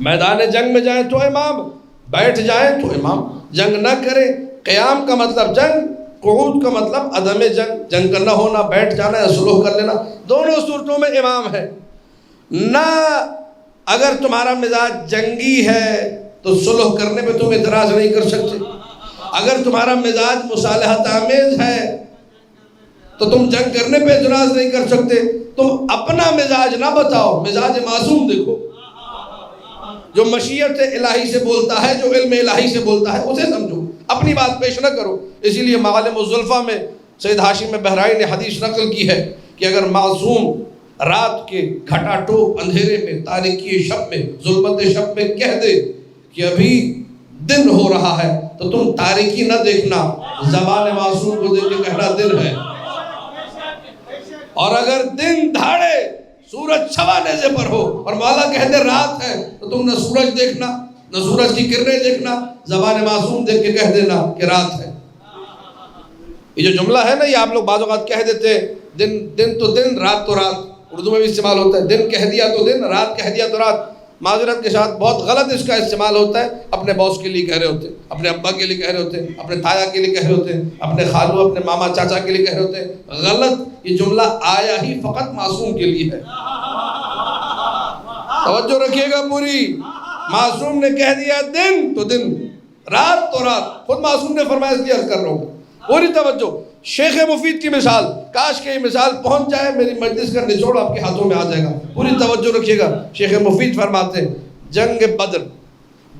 میدان جنگ میں جائیں تو امام، بیٹھ جائیں تو امام. جنگ نہ کرے، قیام کا مطلب جنگ، قعود کا مطلب عدم جنگ، جنگ کا نہ ہونا، بیٹھ جانا یا صلح کر لینا، دونوں صورتوں میں امام ہے. نہ اگر تمہارا مزاج جنگی ہے تو صلح کرنے پہ تم اعتراض نہیں کر سکتے. اگر تمہارا مزاج مصالحت آمیز ہے تو تم جنگ کرنے پہ اعتراض نہیں کر سکتے. تم اپنا مزاج نہ بتاؤ، مزاج معصوم دیکھو. جو مشیت الہی سے بولتا ہے، جو علم الہی سے بولتا ہے، اسے سمجھو، اپنی بات پیش نہ کرو. اسی لیے معالم الزلفاء میں سید ہاشم بہرائچی نے حدیث نقل کی ہے کہ اگر معصوم رات کے گھٹا ٹوپ اندھیرے میں، تاریکی شب میں، ظلمت شب میں کہہ دے کہ ابھی دن ہو رہا ہے تو تم تاریکی نہ دیکھنا، زبان معصوم کو دیکھ کے کہنا دن ہے. اور اگر دن دھاڑے سورج چھوا نیزے پر ہو اور مولا کہہ دے رات ہے تو تم نہ سورج دیکھنا، نہ سورج کی کرنیں دیکھنا، زبان معصوم دیکھ کے کہہ دینا کہ رات ہے. یہ جو جملہ ہے نا، یہ آپ لوگ بعض اوقات کہہ دیتے ہیں دن تو دن، رات تو رات. اردو میں بھی استعمال ہوتا ہے، دن کہہ دیا تو دن، رات کہہ دیا تو رات. معذرت کے ساتھ بہت غلط اس کا استعمال ہوتا ہے. اپنے باس کے لیے کہہ رہے ہوتے ہیں، اپنے ابا کے لیے کہہ رہے ہوتے ہیں، اپنے تایا کے لیے کہہ رہے ہوتے ہیں، اپنے خالو، اپنے ماما چاچا کے لیے کہہ رہے ہوتے ہیں. غلط. یہ جملہ آیا ہی فقط معصوم کے لیے ہے. توجہ رکھیے گا پوری. معصوم نے کہہ دیا دن تو دن، رات تو رات. خود معصوم نے فرمایا، اس لیے عرض کر رہا ہوں. پوری توجہ. شیخ مفید کی مثال، کاش کہ یہ مثال پہنچ جائے، میری مجلس کا نچوڑ آپ کے ہاتھوں میں آ جائے گا. پوری توجہ رکھیے گا. شیخ مفید فرماتے ہیں جنگ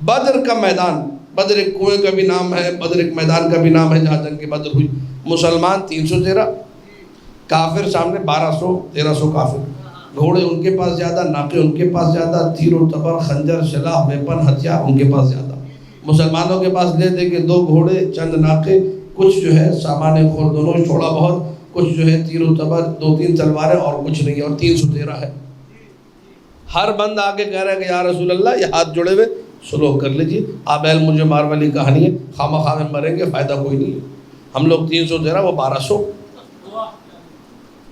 بدر کا میدان، بدر ایک کنویں کا بھی نام ہے، بدر ایک میدان کا بھی نام ہے جہاں جنگ بدر ہوئی. مسلمان 313، کافر سامنے 1200-1300 کافر. گھوڑے ان کے پاس زیادہ، ناقے ان کے پاس زیادہ، تیر و تبر، خنجر، سلاح، ویپن، ہتھیار ان کے پاس زیادہ. مسلمانوں کے پاس لے دے کے 2 گھوڑے، چند ناقے، کچھ جو ہے سامان خوردنوں تھوڑا بہت، کچھ جو ہے تیر و تبر، 2-3 تلواریں اور کچھ نہیں، اور 313 ہے. ہر بند آگے کہہ رہا ہے کہ یا رسول اللہ یہ ہاتھ جوڑے ہوئے صلح کر لیجیے. آبیل مجھے مار والی کہانی ہے، خامہ خواہ میں مریں گے، فائدہ کوئی نہیں ہے. ہم لوگ 313، وہ 1200.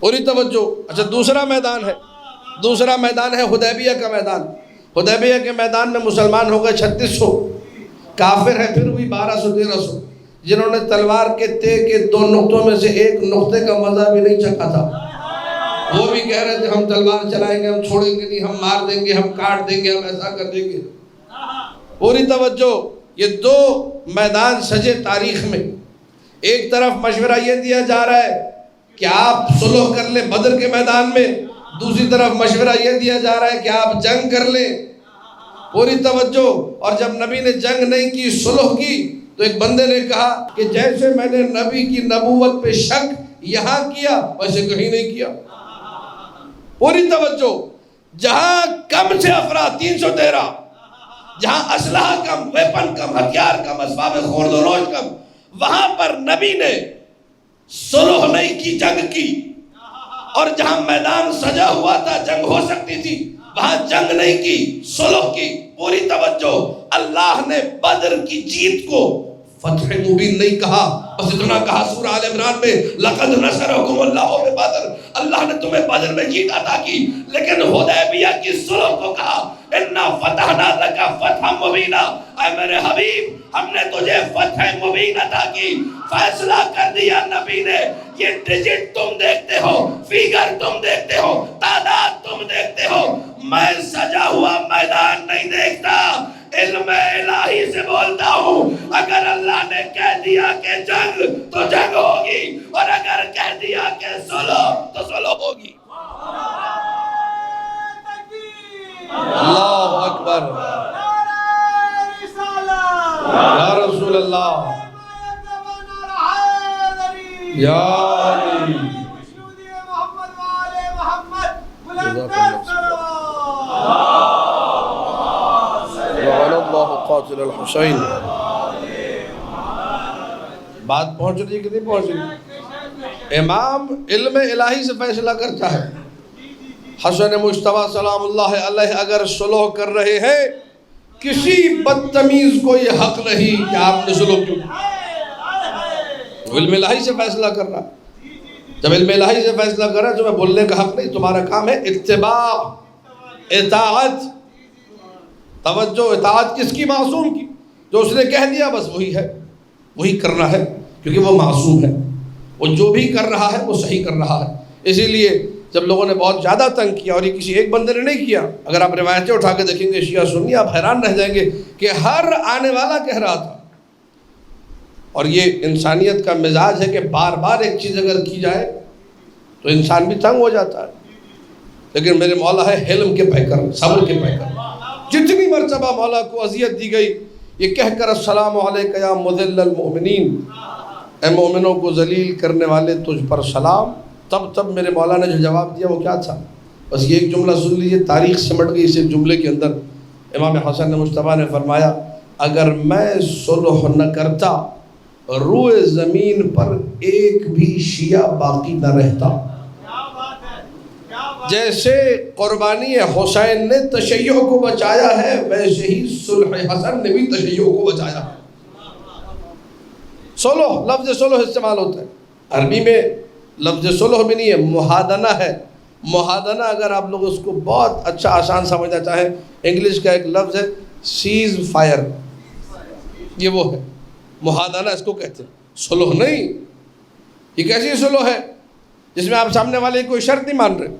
پوری توجہ. اچھا دوسرا میدان ہے حدیبیہ کا میدان. حدیبیہ کے میدان میں مسلمان ہو گئے 3600، کافر ہیں پھر بھی 1200-1300، جنہوں نے تلوار کے تیر کے 2 نقطوں میں سے ایک نقطے کا مزہ بھی نہیں چکھا تھا. وہ بھی کہہ رہے تھے ہم تلوار چلائیں گے، ہم چھوڑیں گے نہیں، ہم مار دیں گے، ہم کاٹ دیں گے، ہم ایسا کر دیں گے. پوری توجہ. یہ 2 میدان سجے تاریخ میں. ایک طرف مشورہ یہ دیا جا رہا ہے کہ آپ صلح کر لیں بدر کے میدان میں، دوسری طرف مشورہ یہ دیا جا رہا ہے کہ آپ جنگ کر لیں. پوری توجہ. اور جب نبی نے جنگ نہیں کی، صلح کی، تو ایک بندے نے کہا کہ جیسے میں نے نبی کی نبوت پہ شک یہاں کیا ویسے کہیں نہیں کیا. پوری توجہ. جہاں کم سے افراد 313، جہاں اسلحہ کم، ویپن کم، ہتھیار کم، اسباب خورد و روش کم، وہاں پر نبی نے صلح نہیں کی، جنگ کی. اور جہاں میدان سجا ہوا تھا، جنگ ہو سکتی تھی، وہاں جنگ نہیں کی، صلح کی. پوری توجہ. اللہ نے بدر کی جیت کو فتح مبین نہیں کہا، بس اتنا کہا سورہ آل عمران میں لقد نصرکم اللہ ببدر، اللہ نے تمہیں بدر میں جیت عطا کی. لیکن حدیبیہ کی صلح کو کہا انا فتحنا لک فتحا مبینا، اے میرے حبیب ہم نے تجھے فتح مبین عطا کی. فیصلہ کر دیا نبی نے. یہ ڈیجٹ تم دیکھتے ہو، فیگر تم دیکھتے ہو، تعداد تم دیکھتے ہو، میں سجا ہوا میدان نہیں دیکھتا. علم الہی سے بولتا ہوں، اگر اللہ نے کہہ دیا کہ جنگ تو جنگ ہوگی، اور اگر کہہ دیا کہ صلح تو صلح ہوگی. اللہ اکبر. یا رسول اللہ، یا علی. قاتل الحسین. بات پہنچ رہی کہ نہیں پہنچ رہی؟ امام علم الہی سے فیصلہ کرتا ہے. حسن مجتبیٰ سلام اللہ علیہ اگر صلح کر رہے ہیں، کسی بدتمیز کو یہ حق نہیں کہ آپ نے صلح کیوں. علم الہی سے فیصلہ کر رہا. جب علم الہی سے فیصلہ کر رہا ہے تو میں بولنے کا حق نہیں. تمہارا کام ہے اتباع، اطاعت. توجہ. اطاعت کس کی؟ معصوم کی. جو اس نے کہہ دیا بس وہی ہے، وہی کرنا ہے، کیونکہ وہ معصوم ہے. وہ جو بھی کر رہا ہے وہ صحیح کر رہا ہے. اسی لیے جب لوگوں نے بہت زیادہ تنگ کیا، اور یہ کسی ایک بندے نے نہیں کیا، اگر آپ روایتیں اٹھا کے دیکھیں گے شیعہ سنی، آپ حیران رہ جائیں گے کہ ہر آنے والا کہہ رہا تھا. اور یہ انسانیت کا مزاج ہے کہ بار بار ایک چیز اگر کی جائے تو انسان بھی تنگ ہو جاتا ہے. لیکن میرے مولا ہے حلم کے پیکر، صبر کے پیکر. جتنی مرتبہ مولا کو اذیت دی گئی، یہ کہہ کر السلام علیک یا مذل المؤمنین، اے مومنوں کو ذلیل کرنے والے تجھ پر سلام. تب میرے مولا نے جو جواب دیا وہ کیا تھا؟ بس یہ ایک جملہ سن لیجیے، تاریخ سمٹ گئی اس ایک جملے کے اندر. امام حسن مجتبیٰ نے فرمایا اگر میں صلح نہ کرتا، روئے زمین پر ایک بھی شیعہ باقی نہ رہتا. جیسے قربانی حسین نے تشیع کو بچایا ہے، ویسے ہی صلح حسن نے بھی تشیع کو بچایا ہے. صلح، لفظ صلح استعمال ہوتا ہے عربی میں. لفظ صلح بھی نہیں ہے، محادنہ ہے. محادنہ اگر آپ لوگ اس کو بہت اچھا آسان سمجھنا چاہیں، انگلش کا ایک لفظ ہے سیز فائر. یہ وہ ہے محادنہ، اس کو کہتے ہیں. صلح نہیں. یہ کیسی صلح ہے جس میں آپ سامنے والے کوئی شرط نہیں مان رہے؟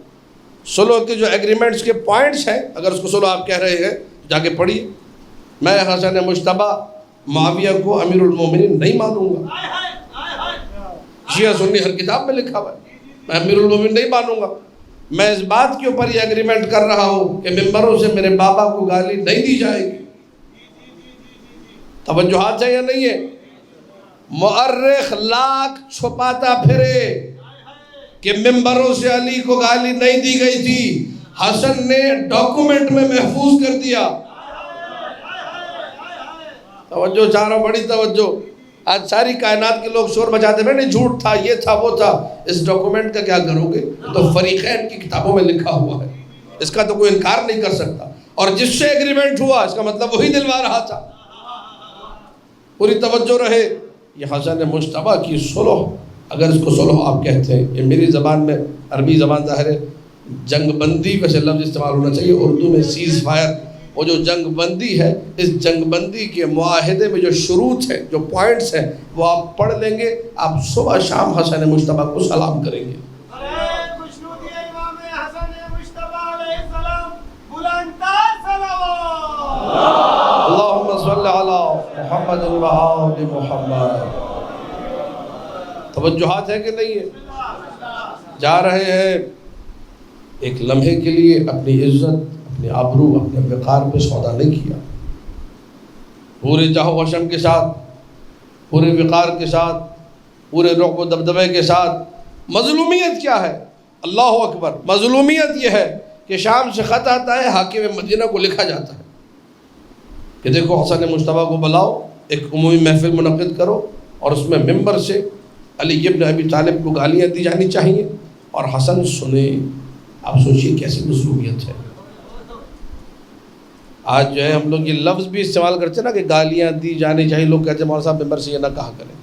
صلح کے جو ایگریمنٹس کے پوائنٹس ہیں، اگر اس کو صلح آپ کہہ رہے ہیں جا کے پڑھیے. میں حسن مجتبیٰ معاویہ کو امیر المومنین نہیں مانوں گا. شیعہ سنی ہر کتاب میں لکھا ہوا ہے، میں امیر المومنین نہیں مانوں گا. میں اس بات کے اوپر یہ ایگریمنٹ کر رہا ہوں کہ ممبروں سے میرے بابا کو گالی نہیں دی جائے گی. توجہات ہے یا نہیں ہے؟ مؤرخ لاکھ چھپاتا پھرے کہ ممبروں سے علی کو گالی نہیں دی گئی تھی، حسن نے ڈاکومنٹ میں محفوظ کر دیا. توجہ چاروں، بڑی توجہ. آج ساری کائنات کے لوگ شور بجاتے ہیں نہیں جھوٹ تھا، یہ تھا، وہ تھا. اس ڈاکومنٹ کا کیا کرو گے؟ تو فریقین کی کتابوں میں لکھا ہوا ہے، اس کا تو کوئی انکار نہیں کر سکتا. اور جس سے ایگریمنٹ ہوا اس کا مطلب وہی دلوا رہا تھا. پوری توجہ رہے. یہ حسن مجتبیٰ کی صلح، اگر اس کو صلح آپ کہتے ہیں، یہ میری زبان میں، عربی زبان ظاہر ہے، جنگ بندی ویسے لفظ استعمال ہونا چاہیے. اردو میں سیز فائر. وہ جو جنگ بندی ہے، اس جنگ بندی کے معاہدے میں جو شروط ہیں، جو پوائنٹس ہیں، وہ آپ پڑھ لیں گے. آپ صبح شام حسن مجتبیٰ کو سلام کریں گے. اللہم صلی علی محمد و آل محمد. توجہات ہے کہ نہیں ہے؟ جا رہے ہیں ایک لمحے کے لیے اپنی عزت، اپنی آبرو، اپنے وقار پہ سودا نہیں کیا، پورے جاہ و حشم کے ساتھ، پورے وقار کے ساتھ، پورے رعب و دبدبے کے ساتھ۔ مظلومیت کیا ہے؟ اللہ اکبر، مظلومیت یہ ہے کہ شام سے خط آتا ہے، حاکم مدینہ کو لکھا جاتا ہے کہ دیکھو حسن مجتبیٰ کو بلاؤ، ایک عمومی محفل منعقد کرو اور اس میں ممبر سے علی ابن ابی طالب کو گالیاں دی جانی چاہیے اور حسن سنے۔ آپ سوچئے کیسی مظلومیت ہے۔ آج جو ہے ہم لوگ یہ لفظ بھی استعمال کرتے ہیں نا کہ گالیاں دی جانی چاہیے، لوگ کہتے ہیں مولانا صاحب ممبر سے یہ نہ کہا کریں،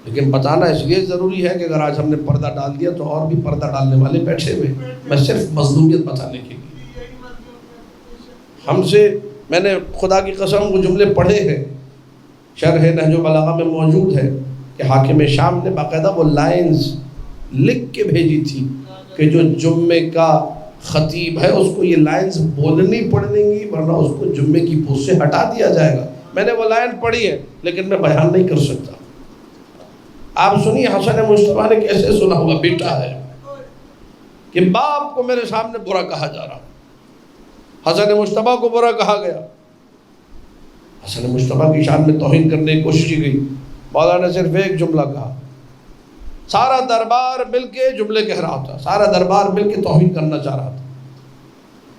لیکن بتانا اس لیے ضروری ہے کہ اگر آج ہم نے پردہ ڈال دیا تو اور بھی پردہ ڈالنے والے بیٹھے ہوئے، میں صرف مظلومیت بتانے کے لیے ہم سے، میں نے خدا کی قسم وہ جملے پڑھے ہیں، شرح نہج البلاغہ میں موجود ہے کہ حاکم شام نے باقاعدہ وہ لائنز لکھ کے بھیجی تھی کہ جو جمعے کا خطیب ہے اس کو یہ لائنز بولنی پڑیں گی ورنہ اس کو جمعے کی پوسٹ سے ہٹا دیا جائے گا۔ میں نے وہ لائن پڑھی ہے لیکن میں بیان نہیں کر سکتا۔ آپ سنیے حسن مجتبیٰ نے کیسے سنا ہوا بیٹا ہے کہ باپ کو میرے سامنے برا کہا جا رہا، حسن مجتبیٰ کو برا کہا گیا، حسن مجتبیٰ کی شان میں توہین کرنے کی کوشش کی گئی۔ مولانا نے صرف ایک جملہ کہا، سارا دربار مل کے جملے کہہ رہا تھا، سارا دربار مل کے توہین کرنا چاہ رہا تھا۔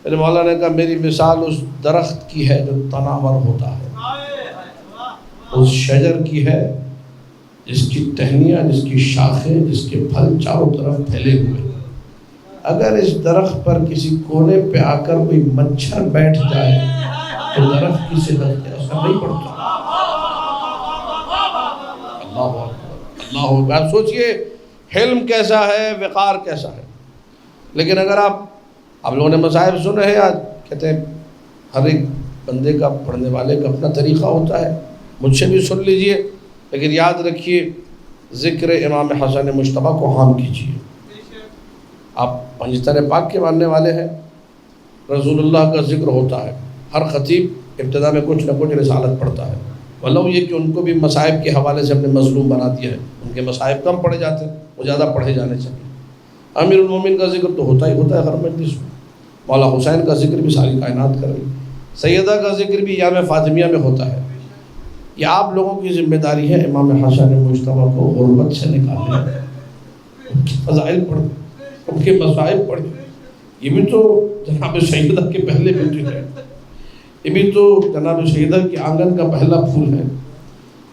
میرے مولانا نے کہا میری مثال اس درخت کی ہے جو تناور ہوتا ہے، اس شجر کی ہے جس کی ٹہنیاں، جس کی شاخیں، جس کے پھل چاروں طرف پھیلے ہوئے۔ اگر اس درخت پر کسی کونے پہ آ کر کوئی مچھر بیٹھ جائے تو درخت کی صحت پہ اثر نہیں پڑتا۔ اللہ اکبر، اللہ اکبر۔ آپ سوچئے حلم کیسا ہے، وقار کیسا ہے۔ لیکن اگر آپ لوگوں نے مصائب سنے ہیں، آج کہتے ہیں ہر ایک بندے کا، پڑھنے والے کا اپنا طریقہ ہوتا ہے، مجھ سے بھی سن لیجئے، لیکن یاد رکھیے ذکر امام حسن مجتبیٰ کو عام کیجیے۔ آپ پنجتن پاک کے ماننے والے ہیں، رسول اللہ کا ذکر ہوتا ہے، ہر خطیب ابتدا میں کچھ نہ کچھ رسالت پڑھتا ہے، ولو یہ کہ ان کو بھی مصائب کے حوالے سے اپنے مظلوم بنا دیا ہے، ان کے مصائب کم پڑھے جاتے ہیں، وہ زیادہ پڑھے جانے چاہیے۔ امیر المومنین کا ذکر تو ہوتا ہی ہوتا ہے ہر مجلس میں، مولا حسین کا ذکر بھی ساری کائنات کر رہی، سیدہ کا ذکر بھی ایام فاطمیہ میں ہوتا ہے۔ یہ آپ لوگوں کی ذمہ داری ہے امام حسن مجتبیٰ کو غربت سے نکالنا، ان کے فضائل پڑھیں، ان کے مصائب پڑھیں۔ یہ بھی تو جناب سیدہ کے پہلے بیٹے ہیں، یہ بھی تو جناب سیدہ کے آنگن کا پہلا پھول ہے۔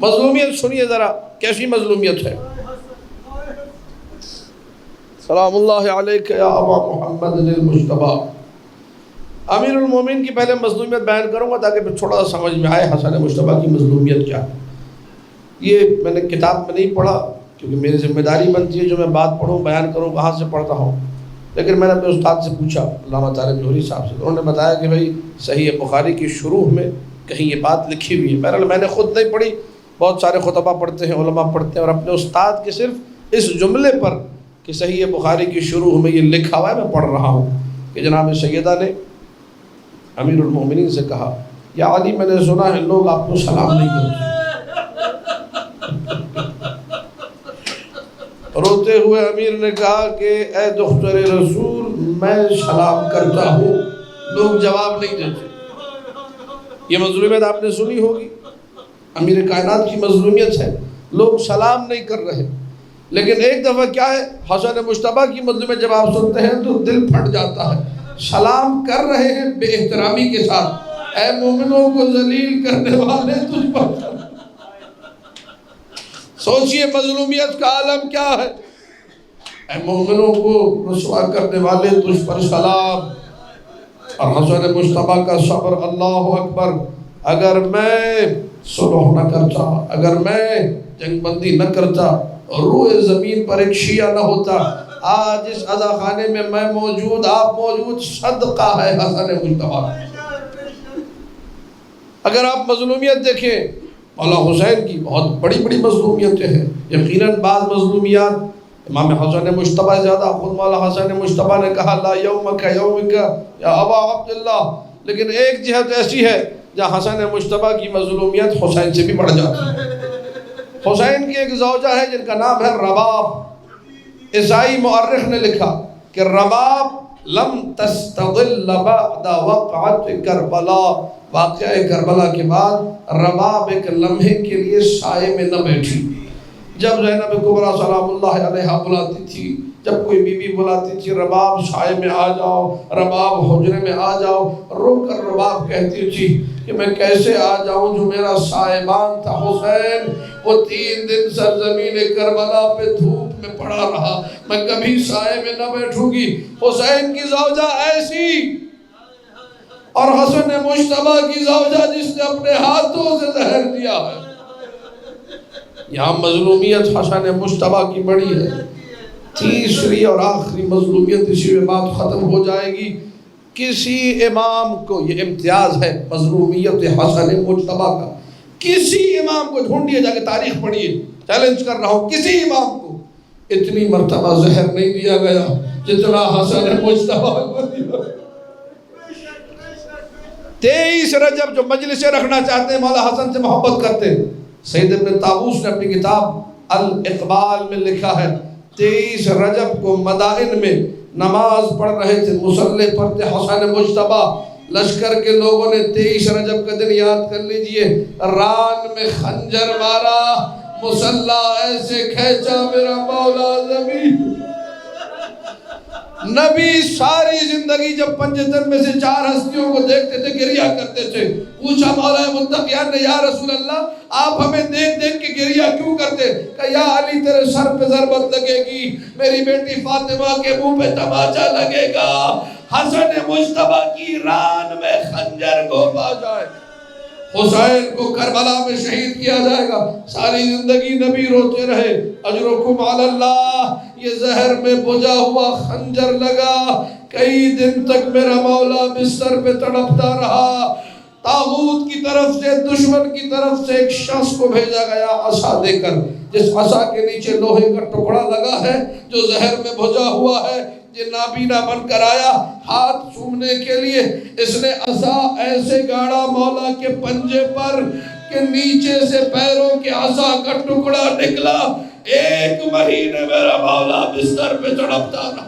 مظلومیت سنیے ذرا کیسی مظلومیت ہے۔ سلام اللہ علیک یا ابا محمد المجتبیٰ۔ امیر المومنین کی پہلے مظلومیت بیان کروں گا تاکہ پھر تھوڑا سا سمجھ میں آئے حسن مجتبیٰ کی مظلومیت کیا ہے۔ یہ میں نے کتاب میں نہیں پڑھا کیونکہ میری ذمہ داری بنتی ہے جو میں بات پڑھوں بیان کروں کہاں سے پڑھتا ہوں، لیکن میں نے اپنے استاد سے پوچھا علامہ طارق جوہری صاحب سے، انہوں نے بتایا کہ بھائی صحیح بخاری کی شروع میں کہیں یہ بات لکھی ہوئی ہے۔ بہرحال میں نے خود نہیں پڑھی، بہت سارے خطبہ پڑھتے ہیں، علماء پڑھتے ہیں، اور اپنے استاد کے صرف اس جملے پر کہ صحیح بخاری کی شروع میں یہ لکھا ہوا ہے میں پڑھ رہا ہوں کہ جناب سیدہ نے امیر المومنین سے کہا، یا علی میں نے سنا ہے لوگ آپ کو سلام نہیں کرتے۔ روتے ہوئے امیر نے کہا کہ اے دختر رسول میں سلام کرتا ہوں، لوگ جواب نہیں دیتے۔ یہ مظلومیت آپ نے سنی ہوگی، امیر کائنات کی مظلومیت ہے، لوگ سلام نہیں کر رہے۔ لیکن ایک دفعہ کیا ہے، حسن مجتبیٰ کی مظلومیت جب آپ سنتے ہیں تو دل پھٹ جاتا ہے۔ سلام کر رہے ہیں بے احترامی کے ساتھ، اے مومنوں کو ذلیل کرنے والے تجھ پر۔ سوچئے مظلومیت کا عالم کیا ہے، اے مومنوں کو رسوا کرنے والے تجھ پر سلام۔ اور حسن مجتبیٰ کا صبر، اللہ اکبر۔ اگر میں صلح نہ کرتا، اگر میں جنگ بندی نہ کرتا، روئے زمین پر ایک شیعہ نہ ہوتا، آج اس عزا خانے میں میں موجود، آپ موجود، صدقہ ہے حسن مجتبیٰ۔ اگر آپ مظلومیت دیکھیں مولا حسین کی بہت بڑی بڑی مظلومیتیں ہیں، یقیناً بعض مظلومیات امام حسن مجتبیٰ زیادہ، خود مولا حسن مجتبیٰ نے کہا لا یومک یومک یا ابا عبداللہ، لیکن ایک جہت ایسی ہے جہاں حسن مجتبیٰ کی مظلومیت حسین سے بھی بڑھ جاتی ہے۔ حسین کی ایک زوجہ ہے جن کا نام ہے رباب، عیسائی مورخ نے لکھا کہ رباب لم تستظل بعد وقعت کربلا، واقعہ کربلا کے بعد رباب ایک لمحے کے لیے سائے میں نہ بیٹھی۔ جب زینب کبریٰ سلام اللہ علیہا بلاتی تھی، جب کوئی بی بی بلاتی تھی رباب سائے میں آ جاؤ، رباب حجرے میں آ جاؤ، رو کر رباب کہتی تھی کہ میں کیسے آ جاؤں جو میرا سائبان تھا حسین، وہ 3 دن سرزمین کربلا پہ دھوپ میں پڑا رہا، میں کبھی سائے میں نہ بیٹھوں گی۔ حسین کی زوجہ ایسی، اور حسن مجتبیٰ کی زوجہ جس نے اپنے ہاتھوں سے زہر دیا ہے۔ یہاں مظلومیت حسن مجتبیٰ کی بڑی ہے۔ تیسری اور آخری مظلومیت، اسی میں بات ختم ہو جائے گی۔ کسی امام کو، یہ امتیاز ہے مظلومیت حسن مجتبیٰ کا، کسی امام کو ڈھونڈیے، جا کے تاریخ پڑھیے، چیلنج کر رہا ہوں، کسی امام کو اتنی مرتبہ زہر نہیں دیا گیا جتنا حسن مجتبیٰ کو دیا۔ 23 رجب جو مجلسیں رکھنا چاہتے ہیں، مولا حسن سے محبت کرتے ہیں، سید ابن طاووس نے اپنی کتاب الاقبال میں لکھا ہے 23 رجب کو مدائن میں نماز پڑھ رہے تھے، مصلی پر تھے حسن مجتبیٰ، لشکر کے لوگوں نے 23 رجب کا دن یاد کر لیجئے، ران میں خنجر مارا، مصلی ایسے کھینچا میرا مولا زمین۔ نبی ساری زندگی جب پنجتن میں سے 4 ہستیوں کو دیکھتے تھے گریہ کرتے تھے، پوچھا مولا متقیان نے، یا رسول اللہ آپ ہمیں دیکھ دیکھ کے گریہ کیوں کرتے؟ کہ یا علی تیرے سر پہ ضربت لگے گی، میری بیٹی فاطمہ کے منہ پہ تماچا لگے گا، حسن مجتبیٰ کی ران میں خنجر گھوم آ جائے، حسین کو کربلا میں شہید کیا جائے گا۔ ساری زندگی نبی روتے رہے، اجرکم علی اللہ، یہ زہر میں بجھا ہوا خنجر لگا، کئی دن تک میرا مولا بستر پہ تڑپتا رہا۔ طاغوت کی طرف سے، دشمن کی طرف سے ایک شخص کو بھیجا گیا عصا دے کر، جس عصا کے نیچے لوہے کا ٹکڑا لگا ہے جو زہر میں بھجا ہوا ہے، یہ نابینا بن کر آیا ہاتھ چومنے کے لیے، اس نے عصا ایسے گاڑا مولا کے پنجے پر کہ نیچے سے پیروں کے عصا کا ٹکڑا نکلا۔ 1 مہینے میرا مولا بستر پہ تڑپتا رہا،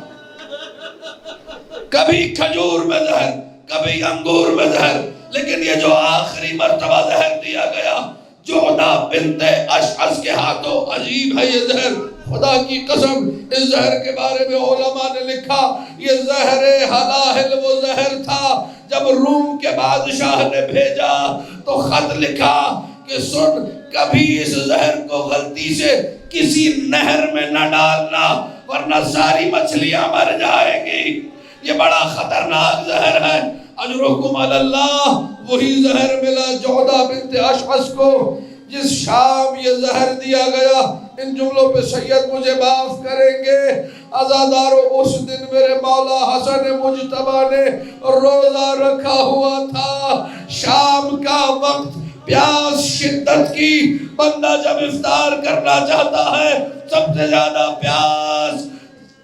کبھی کھجور میں زہر، کبھی انگور میں زہر، لیکن یہ جو آخری مرتبہ زہر دیا گیا جعدہ بنت اشعث کے ہاتھوں، عجیب ہے یہ زہر، خدا کی قسم اس زہر کے بارے میں علماء نے لکھا یہ زہر حلاہل وہ زہر تھا۔ جب روم کے بادشاہ نے بھیجا تو خط لکھا کہ سن، کبھی اس زہر کو غلطی سے کسی نہر میں نہ ڈالنا ورنہ ساری مچھلیاں مر جائیں گی، یہ بڑا خطرناک زہر ہے۔ اجرکم علی اللہ، وہی زہر ملا جعدہ بنت اشعث کو جس شام یہ زہر دیا گیا۔ ان جملوں پہ سید مجھے معاف کریں گے، عزادارو، اس دن میرے مولا حسن مجتبیٰ نے روزہ رکھا ہوا تھا، شام کا وقت، پیاس شدت کی، بندہ جب افطار کرنا چاہتا ہے سب سے زیادہ پیاس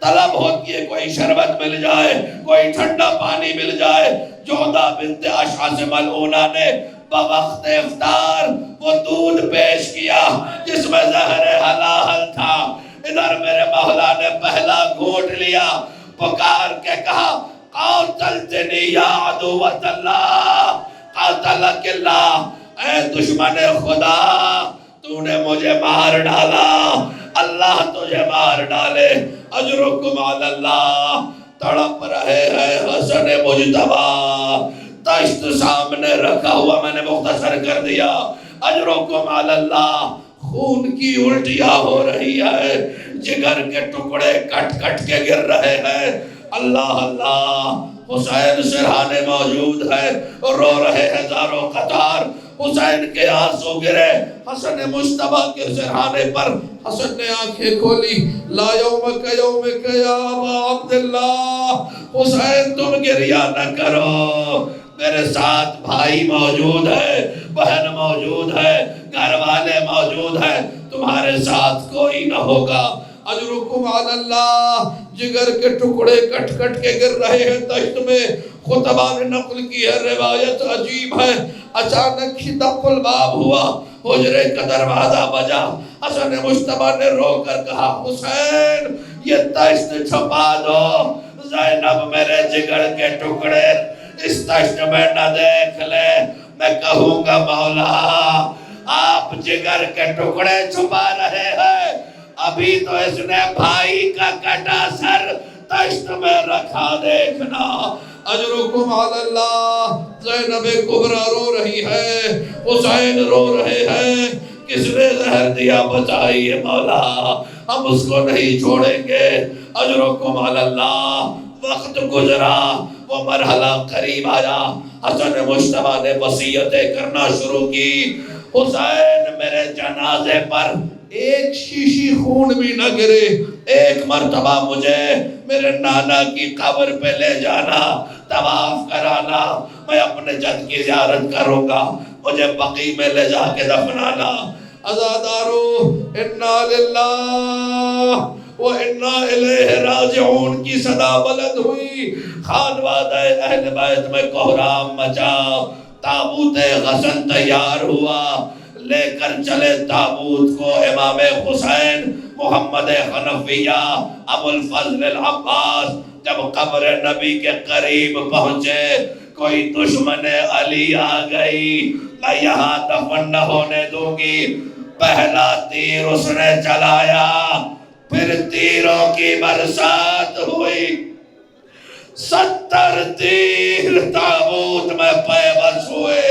طلب ہوتی ہے، کوئی شربت مل جائے، کوئی ٹھنڈا پانی مل جائے۔ جعدہ بنت اشعث ملعونہ نے بوقت افطار وہ دودھ پیش کیا جس میں زہر حلاہل تھا۔ ادھر میرے مولا نے پہلا گھونٹ لیا، پکار کے کہا قاتلتنی یا عدوۃ اللہ قاتلک اللہ، اے دشمن خدا تو نے مجھے مار ڈالا، اللہ تجھے مار ڈالے۔ اجرکم علی اللہ، تڑپ رہے ہیں حسن مجتبیٰ، دشت سامنے رکھا ہوا، میں نے مختصر کر دیا۔ اجرکم علی اللہ، خون کی الٹیاں ہو رہی ہے، جگر کے ٹکڑے کٹ کٹ کے گر رہے ہیں۔ اللہ اللہ، حسین سرحانے موجود ہے، رو رہے ہیں زاروں قطار، حسین کے آنسو گرے حسن مجتبیٰ کے سرحانے پر۔ حسن نے آنکھیں کھولی، لا یومک یومک یا ابا عبداللہ، حسین تم گریہ نہ کرو، میرے ساتھ بھائی موجود ہے، بہن موجود ہے، گھر والے موجود ہیں، تمہارے ساتھ کوئی نہ ہوگا۔ اجرکم علی اللہ، جگر کے ٹکڑے کٹ کٹ کے گر رہے ہیں دشت میں۔ خطبہ نے نقل کی ہے، روایت عجیب ہے، اچانک ہی دق الباب ہوا، حجرے کا دروازہ بجا، حسن مجتبیٰ نے رو کر کہا حسین یہ تشت چھپا دو، زینب میرے جگر کے ٹکڑے اس تشت میں نہ دیکھ لے۔ میں کہوں گا مولا آپ جگر کے ٹکڑے چھپا رہے ہیں، ابھی تو اس نے بھائی کا کٹا سر تشت میں رکھا، دیکھنا۔ اجرکم علی اللہ۔ زینب کبریٰ رو رہی ہے، حسین رو رہے ہیں، کس نے زہر دیا بتائیے مولا، ہم اس کو نہیں چھوڑیں گے۔ اجرکم علی اللہ۔ وقت گزرا، وہ مرحلہ قریب آیا، حسن مجتبیٰ نے وصیتیں کرنا شروع کی، حسین میرے جنازے پر ایک شیشی خون بھی نہ گرے، ایک مرتبہ مجھے میرے نانا کی قبر پہ لے جانا، طواف کرانا، میں اپنے جد کی زیارت کروں گا، مجھے بقی میں لے جا کے دفنانا۔ عزادارو، انا للہ و انا الیہ راجعون کی صدا بلند ہوئی، خانوادہ اہل بیت میں کوہرام مچا، تابوت غسل تیار ہوا، لے کر چلے تابوت کو امام حسین محمد حنفیہ ابو الفضل العباس۔ جب قبر نبی کے قریب پہنچے، کوئی دشمن علی آ گئی، میں یہاں دفن نہ ہونے دوں گی۔ پہلا تیر اس نے چلایا، پھر تیروں کی برسات ہوئی، 70 تیر تابوت میں پیوست ہوئے۔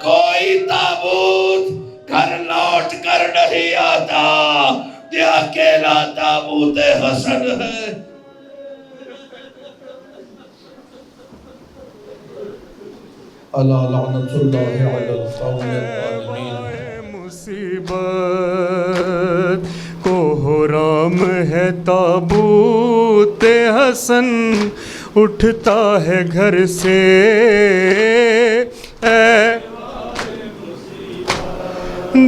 کوئی تابوت گھر لوٹ کر نہیں آتا، یہ اکیلا تابوت حسن ہے۔ اللہ لعنت اللہ علی القوم الظالمین۔ مصیبت کوہرام ہے تابوت حسن، اٹھتا ہے گھر سے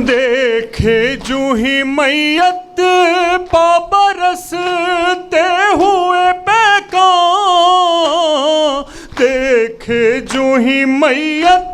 دیکھے جو ہی میت پا برستے ہوئے پیکاں، دیکھے جو ہی میت